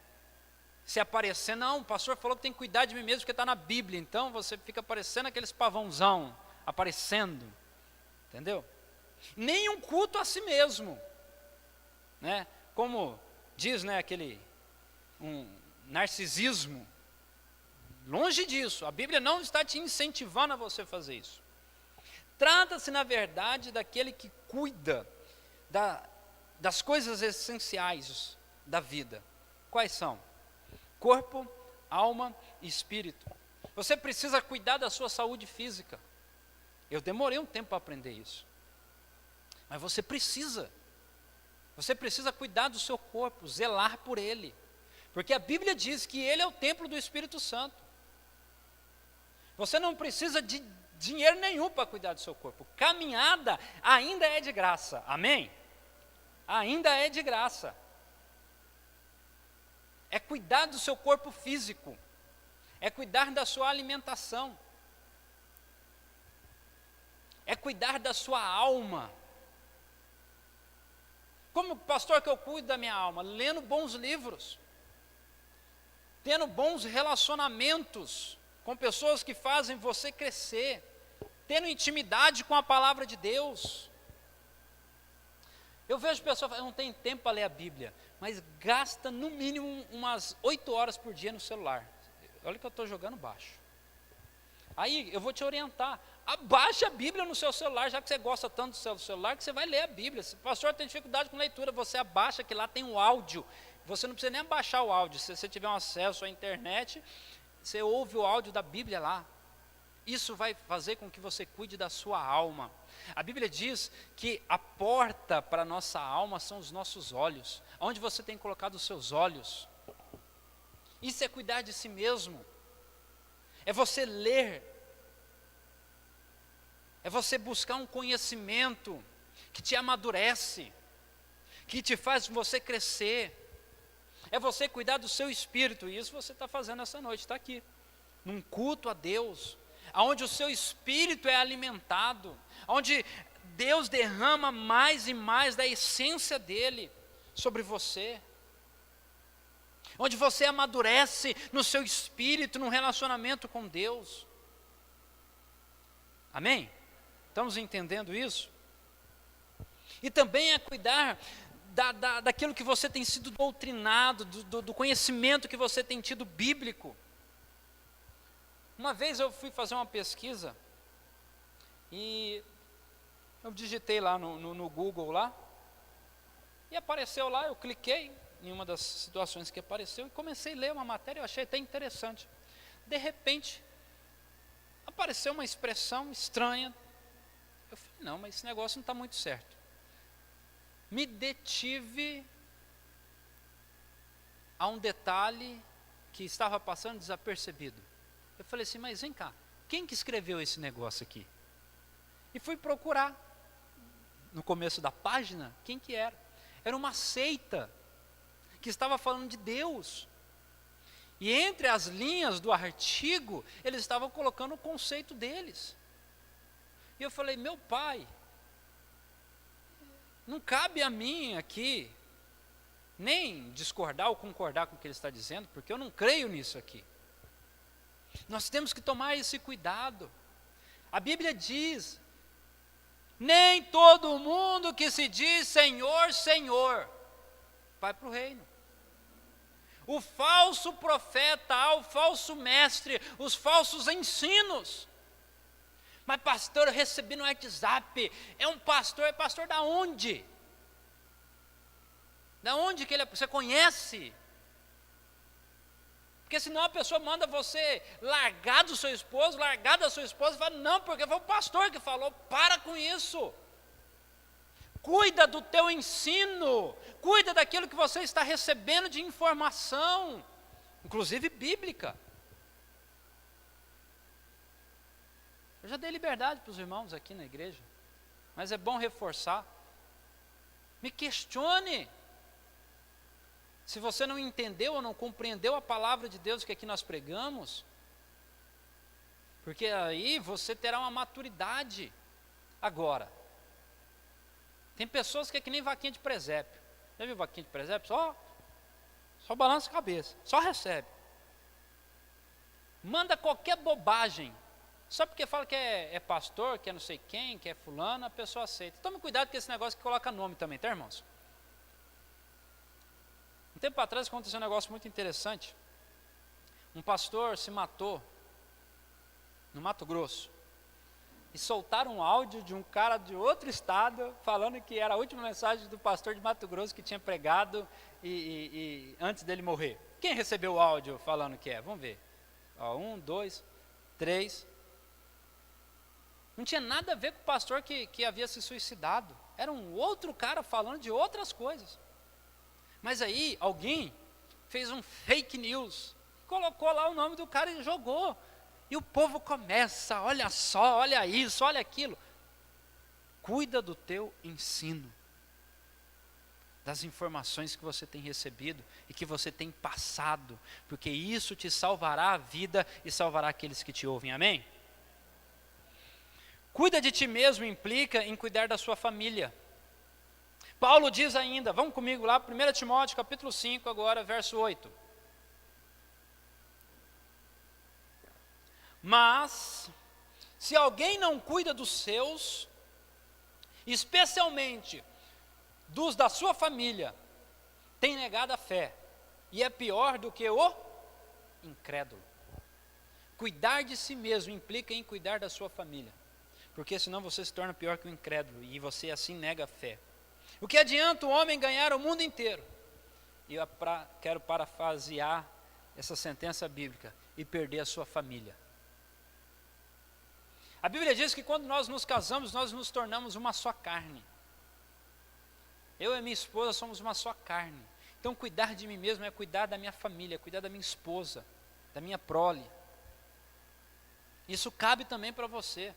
se aparecer, não, o pastor falou que tem que cuidar de mim mesmo porque está na Bíblia, então você fica parecendo aqueles pavãozão, aparecendo, entendeu? Nem um culto a si mesmo, né? Como diz, né, um narcisismo. Longe disso, a Bíblia não está te incentivando a você fazer isso. Trata-se, na verdade, daquele que cuida das coisas essenciais da vida. Quais são? Corpo, alma e espírito. Você precisa cuidar da sua saúde física. Eu demorei um tempo para aprender isso. Mas você precisa cuidar do seu corpo, zelar por ele. Porque a Bíblia diz que ele é o templo do Espírito Santo. Você não precisa de dinheiro nenhum para cuidar do seu corpo. Caminhada ainda é de graça, amém? Ainda é de graça. É cuidar do seu corpo físico. É cuidar da sua alimentação. É cuidar da sua alma. Como pastor que eu cuido da minha alma? Lendo bons livros. Tendo bons relacionamentos com pessoas que fazem você crescer. Tendo intimidade com a palavra de Deus. Eu vejo pessoas falando, não tem tempo para ler a Bíblia. mas gasta no mínimo umas 8 horas por dia no celular. Olha que eu estou jogando baixo. Aí eu vou te orientar, abaixa a Bíblia no seu celular, já que você gosta tanto do seu celular, que você vai ler a Bíblia. Se o pastor tem dificuldade com leitura, você abaixa, que lá tem um áudio. Você não precisa nem abaixar o áudio, se você tiver um acesso à internet, você ouve o áudio da Bíblia lá. Isso vai fazer com que você cuide da sua alma. A Bíblia diz que a porta para a nossa alma são os nossos olhos. Onde você tem colocado os seus olhos? Isso é cuidar de si mesmo. É você ler. É você buscar um conhecimento que te amadurece, que te faz você crescer. É você cuidar do seu espírito. E isso você está fazendo essa noite, está aqui. Num culto a Deus, onde o seu espírito é alimentado, onde Deus derrama mais e mais da essência dele sobre você, onde você amadurece no seu espírito, num relacionamento com Deus. Amém? Estamos entendendo isso? E também é cuidar daquilo que você tem sido doutrinado, do conhecimento que você tem tido bíblico. Uma vez eu fui fazer uma pesquisa e eu digitei lá no Google lá, e apareceu lá, eu cliquei em uma das situações que apareceu e comecei a ler uma matéria, eu achei até interessante. De repente, apareceu uma expressão estranha. Eu falei, não, mas esse negócio não está muito certo. Me detive a um detalhe que estava passando desapercebido. Eu falei assim, mas vem cá, quem que escreveu esse negócio aqui? E fui procurar, no começo da página, quem que era. Era uma seita, que estava falando de Deus. E entre as linhas do artigo, eles estavam colocando o conceito deles. E eu falei, meu pai, não cabe a mim aqui, nem discordar ou concordar com o que ele está dizendo, porque eu não creio nisso aqui. Nós temos que tomar esse cuidado. A Bíblia diz, nem todo mundo que se diz Senhor, Senhor, vai para o reino. O falso profeta, o falso mestre, os falsos ensinos. Mas pastor, eu recebi no WhatsApp, é pastor da onde? Da onde que ele é? Você conhece? Porque senão a pessoa manda você largar do seu esposo, largar da sua esposa, e fala, não, porque foi o pastor que falou, para com isso. Cuida do teu ensino, cuida daquilo que você está recebendo de informação, inclusive bíblica. Eu já dei liberdade para os irmãos aqui na igreja, mas é bom reforçar. Me questione. Se você não entendeu ou não compreendeu a palavra de Deus que aqui nós pregamos, porque aí você terá uma maturidade. Agora, tem pessoas que é que nem vaquinha de presépio. Já viu vaquinha de presépio? Só balança a cabeça, só recebe. Manda qualquer bobagem, só porque fala que é pastor, que é não sei quem, que é fulano, a pessoa aceita. Tome cuidado com esse negócio que coloca nome também, tá, irmãos? Um tempo atrás aconteceu um negócio muito interessante. Um pastor se matou no Mato Grosso. E soltaram um áudio de um cara de outro estado, falando que era a última mensagem do pastor de Mato Grosso que tinha pregado e antes dele morrer. Quem recebeu o áudio falando que é? Vamos ver. 1, 2, 3. Não tinha nada a ver com o pastor que havia se suicidado. Era um outro cara falando de outras coisas. Mas aí alguém fez um fake news, colocou lá o nome do cara e jogou. E o povo começa, olha só, olha isso, olha aquilo. Cuida do teu ensino, das informações que você tem recebido e que você tem passado, porque isso te salvará a vida e salvará aqueles que te ouvem, amém? Cuida de ti mesmo implica em cuidar da sua família. Paulo diz ainda, vamos comigo lá, 1 Timóteo capítulo 5 agora, verso 8. Mas, se alguém não cuida dos seus, especialmente dos da sua família, tem negado a fé e é pior do que o incrédulo. Cuidar de si mesmo implica em cuidar da sua família, porque senão você se torna pior que o incrédulo e você assim nega a fé. O que adianta o homem ganhar o mundo inteiro? E eu quero parafrasear essa sentença bíblica: e perder a sua família. A Bíblia diz que quando nós nos casamos, nós nos tornamos uma só carne. Eu e minha esposa somos uma só carne. Então cuidar de mim mesmo é cuidar da minha família, cuidar da minha esposa, da minha prole. Isso cabe também para você.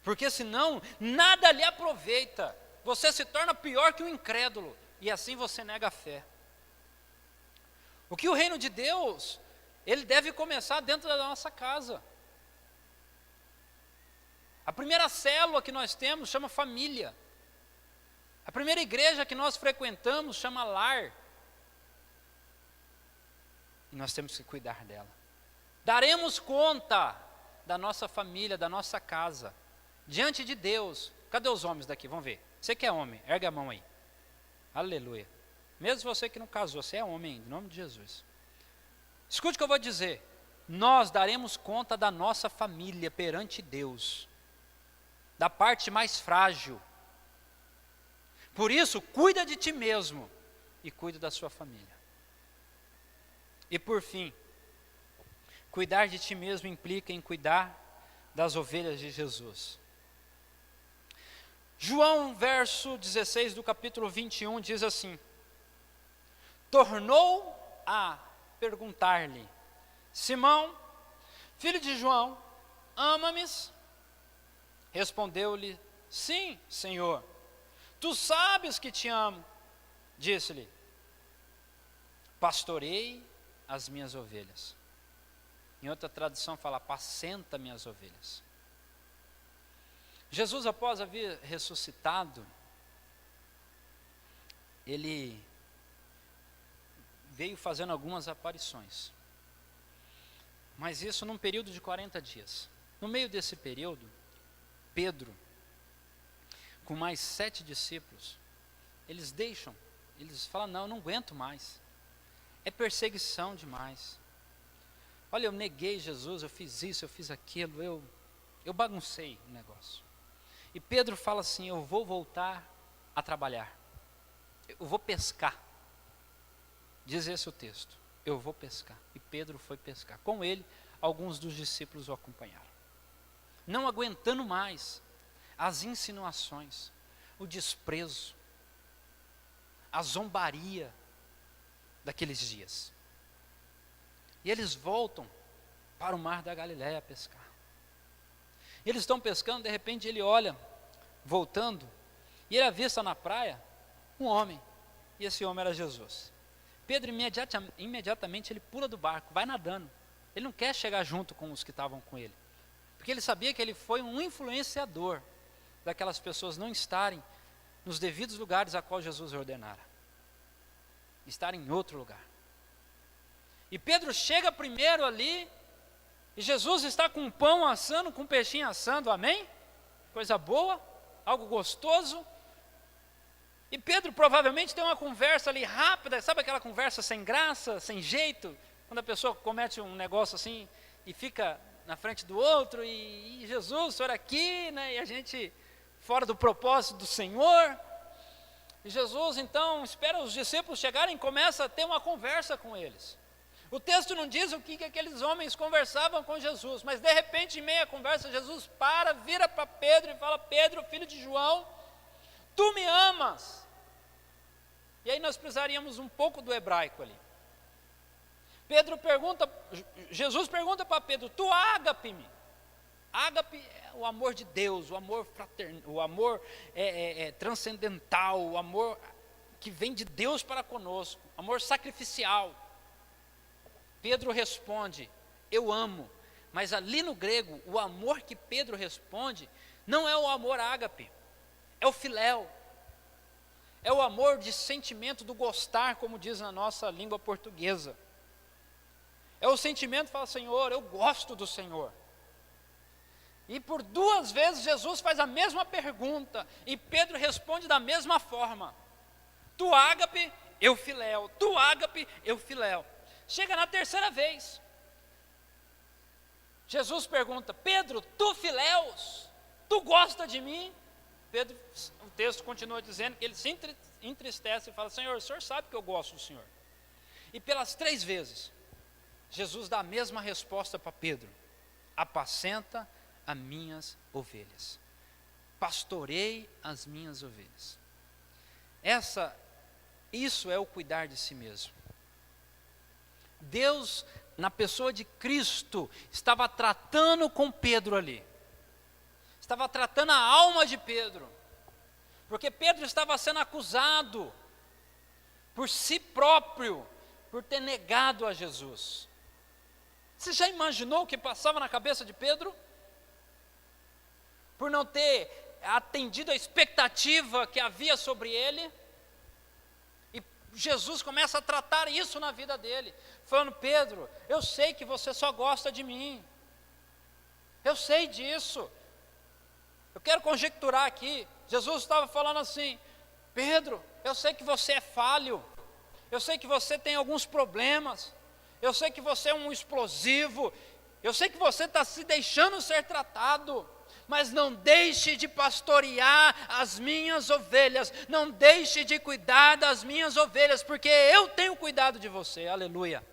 Porque senão nada lhe aproveita. Você se torna pior que o incrédulo e assim você nega a fé. O que o reino de Deus, ele deve começar dentro da nossa casa. A primeira célula que nós temos chama família. A primeira igreja que nós frequentamos chama lar. E nós temos que cuidar dela. Daremos conta da nossa família, da nossa casa, diante de Deus. Cadê os homens daqui? Vamos ver. Você que é homem, ergue a mão aí. Aleluia. Mesmo você que não casou, você é homem ainda, em nome de Jesus. Escute o que eu vou dizer. Nós daremos conta da nossa família perante Deus, da parte mais frágil. Por isso, cuida de ti mesmo e cuida da sua família. E por fim, cuidar de ti mesmo implica em cuidar das ovelhas de Jesus. João, verso 16 do capítulo 21, diz assim: tornou a perguntar-lhe: Simão, filho de João, ama-me? Respondeu-lhe: sim, Senhor, tu sabes que te amo. Disse-lhe: pastorei as minhas ovelhas. Em outra tradução fala: apacenta minhas ovelhas. Jesus, após haver ressuscitado, ele veio fazendo algumas aparições, mas isso num período de 40 dias. No meio desse período, Pedro, com mais 7 discípulos, eles falam: não, eu não aguento mais, é perseguição demais. Olha, eu neguei Jesus, eu fiz isso, eu fiz aquilo, eu baguncei o negócio. E Pedro fala assim: eu vou voltar a trabalhar, eu vou pescar. Diz esse o texto: eu vou pescar. E Pedro foi pescar. Com ele, alguns dos discípulos o acompanharam. Não aguentando mais as insinuações, o desprezo, a zombaria daqueles dias. E eles voltam para o mar da Galileia a pescar. E eles estão pescando, de repente ele olha, voltando, e ele avista na praia um homem. E esse homem era Jesus. Pedro imediatamente ele pula do barco, vai nadando. Ele não quer chegar junto com os que estavam com ele, porque ele sabia que ele foi um influenciador daquelas pessoas não estarem nos devidos lugares a qual Jesus ordenara, estarem em outro lugar. E Pedro chega primeiro ali, e Jesus está com um pão assando, com um peixinho assando, amém? Coisa boa, algo gostoso. E Pedro provavelmente tem uma conversa ali rápida, sabe aquela conversa sem graça, sem jeito, quando a pessoa comete um negócio assim e fica na frente do outro, e Jesus, o senhor aqui, né? E a gente fora do propósito do Senhor. E Jesus então espera os discípulos chegarem e começa a ter uma conversa com eles. O texto não diz o que aqueles homens conversavam com Jesus, mas de repente, em meio à conversa, Jesus vira para Pedro e fala: Pedro, filho de João, tu me amas? E aí nós precisaríamos um pouco do hebraico ali. Jesus pergunta para Pedro: tu ágape-me? Ágape é o amor de Deus, o amor fraterno, o amor transcendental, o amor que vem de Deus para conosco, amor sacrificial. Pedro responde: eu amo. Mas ali no grego, o amor que Pedro responde não é o amor ágape, é o filéu. É o amor de sentimento do gostar, como diz na nossa língua portuguesa. É o sentimento que fala: Senhor, eu gosto do Senhor. E por 2 vezes Jesus faz a mesma pergunta, e Pedro responde da mesma forma. Tu ágape, eu filéu. Tu ágape, eu filéu. Chega na terceira vez. Jesus pergunta: Pedro, tu filéus, tu gosta de mim? Pedro, o texto continua dizendo que ele se entristece e fala: Senhor, o Senhor sabe que eu gosto do Senhor. E pelas 3 vezes, Jesus dá a mesma resposta para Pedro: apacenta as minhas ovelhas. Pastorei as minhas ovelhas. Isso é o cuidar de si mesmo. Deus, na pessoa de Cristo, estava tratando com Pedro ali. Estava tratando a alma de Pedro. Porque Pedro estava sendo acusado por si próprio, por ter negado a Jesus. Você já imaginou o que passava na cabeça de Pedro? Por não ter atendido a expectativa que havia sobre ele. E Jesus começa a tratar isso na vida dele, falando: Pedro, eu sei que você só gosta de mim. Eu sei disso. Eu quero conjecturar aqui. Jesus estava falando assim: Pedro, eu sei que você é falho. Eu sei que você tem alguns problemas. Eu sei que você é um explosivo. Eu sei que você está se deixando ser tratado. Mas não deixe de pastorear as minhas ovelhas. Não deixe de cuidar das minhas ovelhas, porque eu tenho cuidado de você. Aleluia.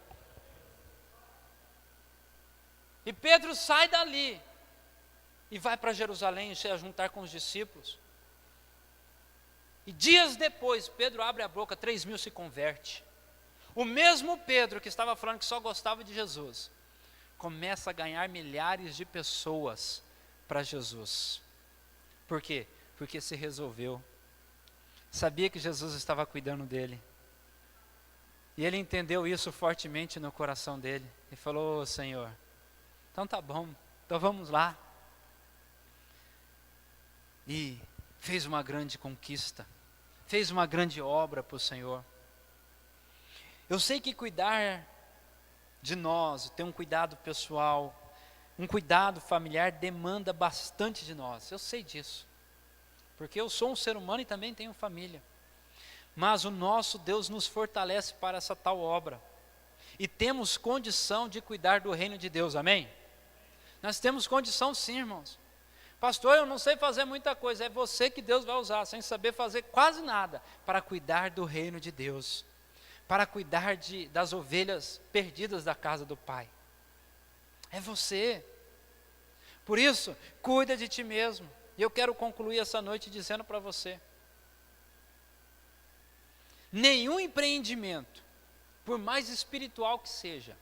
E Pedro sai dali e vai para Jerusalém se juntar com os discípulos. E dias depois, Pedro abre a boca, 3.000 se converte. O mesmo Pedro que estava falando que só gostava de Jesus, começa a ganhar milhares de pessoas para Jesus. Por quê? Porque se resolveu. Sabia que Jesus estava cuidando dele. E ele entendeu isso fortemente no coração dele. E falou: oh, Senhor, então tá bom, então vamos lá. E fez uma grande conquista, fez uma grande obra para o Senhor. Eu sei que cuidar de nós, ter um cuidado pessoal, um cuidado familiar demanda bastante de nós. Eu sei disso, porque eu sou um ser humano e também tenho família. Mas o nosso Deus nos fortalece para essa tal obra. E temos condição de cuidar do reino de Deus, amém? Nós temos condição sim, irmãos. Pastor, eu não sei fazer muita coisa. É você que Deus vai usar, sem saber fazer quase nada, para cuidar do reino de Deus, para cuidar das ovelhas perdidas da casa do Pai. É você. Por isso, cuida de ti mesmo. E eu quero concluir essa noite dizendo para você: nenhum empreendimento, por mais espiritual que seja,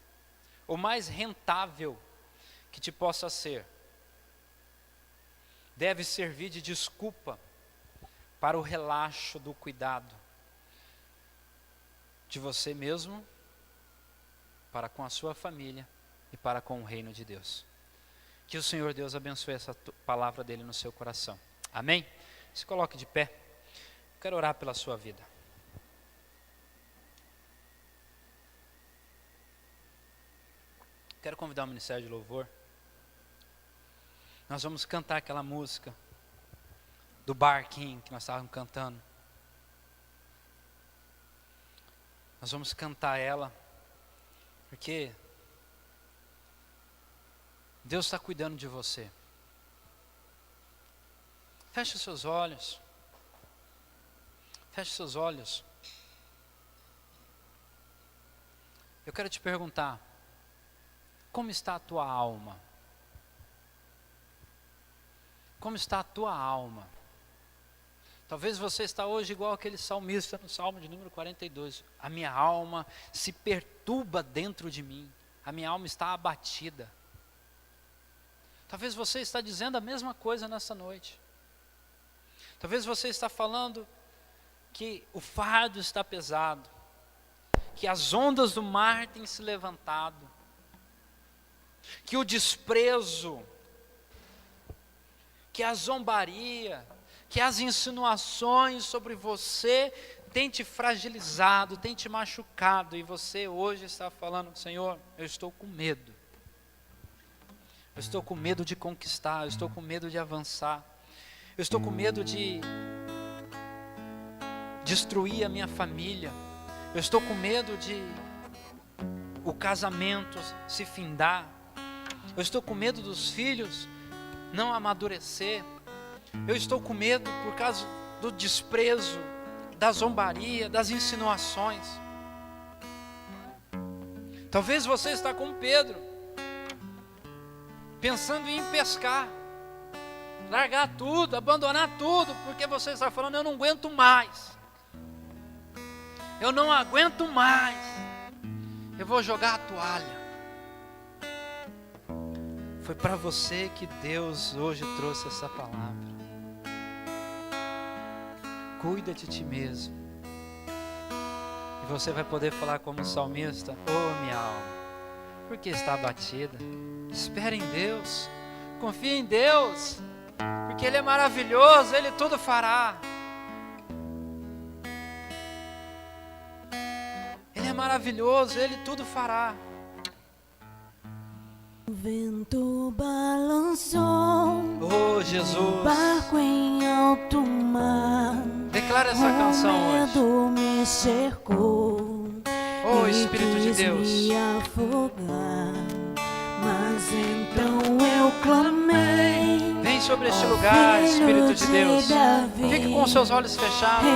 ou mais rentável que te possa ser, deve servir de desculpa para o relaxo do cuidado de você mesmo, para com a sua família e para com o reino de Deus. Que o Senhor Deus abençoe essa palavra dele no seu coração. Amém? Se coloque de pé. Quero orar pela sua vida. Quero convidar o Ministério de Louvor. Nós vamos cantar aquela música do barquinho que nós estávamos cantando. Nós vamos cantar ela, porque Deus está cuidando de você. Feche os seus olhos. Feche os seus olhos. Eu quero te perguntar: como está a tua alma? Como está a tua alma? Talvez você está hoje igual aquele salmista no Salmo de número 42. A minha alma se perturba dentro de mim. A minha alma está abatida. Talvez você está dizendo a mesma coisa nessa noite. Talvez você está falando que o fardo está pesado, que as ondas do mar têm se levantado, que o desprezo, que a zombaria, que as insinuações sobre você têm te fragilizado, têm te machucado, e você hoje está falando: Senhor, eu estou com medo. Eu estou com medo de conquistar, eu estou com medo de avançar, eu estou com medo de destruir a minha família. Eu estou com medo de o casamento se findar. Eu estou com medo dos filhos não amadurecer. Eu estou com medo por causa do desprezo, da zombaria, das insinuações. Talvez você está com Pedro, pensando em pescar, largar tudo, abandonar tudo, porque você está falando, eu não aguento mais. Eu não aguento mais. Eu vou jogar a toalha. Foi para você que Deus hoje trouxe essa palavra. Cuida de ti mesmo. E você vai poder falar como salmista: oh minha alma, por que está abatida? Espera em Deus, confia em Deus, porque Ele é maravilhoso, Ele tudo fará. Ele é maravilhoso, Ele tudo fará. O vento balançou, Oh Jesus, barco em alto mar. declara essa canção hoje. O medo me cercou, Oh Espírito de Deus, me afogar, mas então eu clamei. vem sobre este lugar, Espírito de Deus. Fique com seus olhos fechados.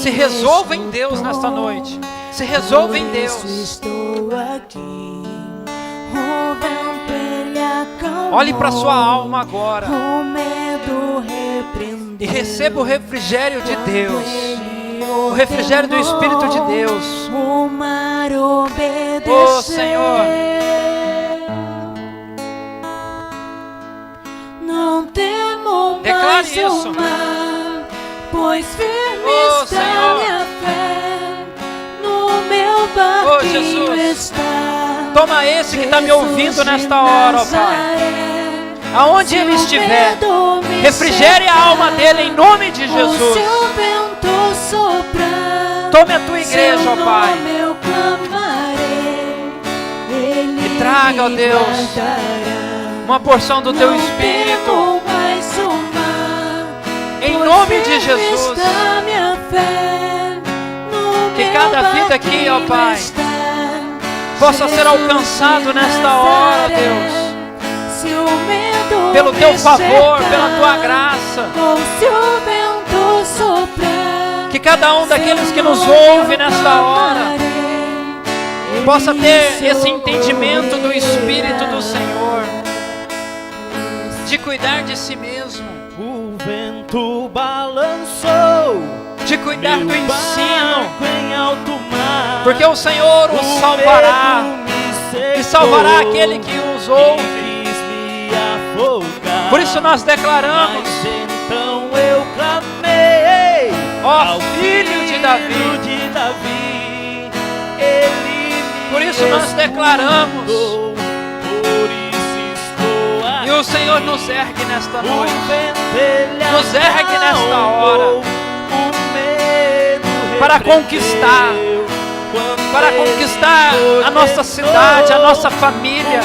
Se resolva em Deus nesta noite. Se resolva em Deus. Estou aqui. O vento ele acalmou, Olhe para sua alma agora o medo repreendeu, e receba o refrigério de Deus, o refrigério do Espírito de Deus. o mar obedeceu. Oh Senhor, não temo declare mais isso. o mar, pois firme Oh, está Senhor. minha fé, no meu barquinho Jesus. está. Toma esse que está me ouvindo nesta hora, ó Pai. Aonde ele estiver, refrigere a alma dele em nome de Jesus. Tome a tua igreja, ó Pai, e traga, ó Deus, uma porção do teu Espírito, em nome de Jesus. Que cada vida aqui, ó Pai, possa ser alcançado nesta hora, Deus, pelo teu favor, pela tua graça. Que cada um daqueles que nos ouve nesta hora possa ter esse entendimento do Espírito do Senhor, de cuidar de si mesmo, O vento balançou, de cuidar do ensino, em alto mar, porque o Senhor os salvará e salvará aquele que os ouve. Por isso nós declaramos: então eu clamei, ó Filho de Davi. Ele me Por isso nós declaramos, escutou, por isso estou aqui. e o Senhor nos ergue nesta noite, Nos ergue nesta hora, para conquistar a nossa cidade, a nossa família,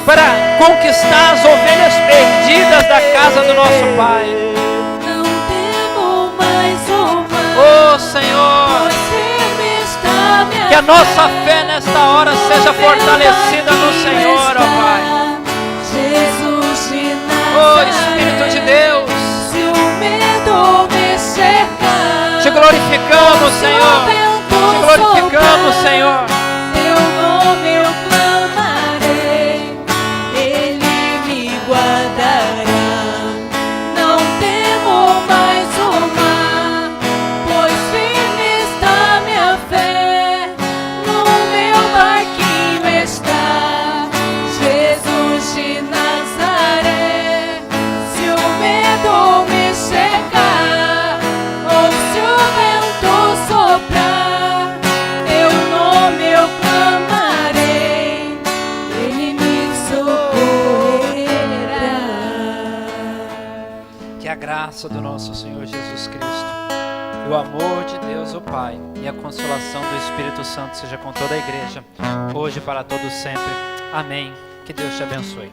para conquistar as ovelhas perdidas da casa do nosso Pai. Não temo mais o mar, Oh Senhor, pois firme está minha que a nossa fé nesta hora seja fortalecida no Senhor, ó Pai. Jesus de Oh Nazaré, Espírito de Deus, se o medo me cercar, te glorificamos, Senhor, te glorificamos, Senhor. teu nome eu clamarei, Ele me guardará. Não temo mais o mar, pois firme está minha fé, no meu barquinho está Jesus de Nazaré. Se o medo me cercar, ou se o vento soprar, teu nome eu clamarei, Ele me socorrerá. Que a graça do nosso Senhor Jesus Cristo, e o amor de Deus o Pai, e a consolação do Espírito Santo seja com toda a igreja, hoje e para todos sempre. Amém. Que Deus te abençoe.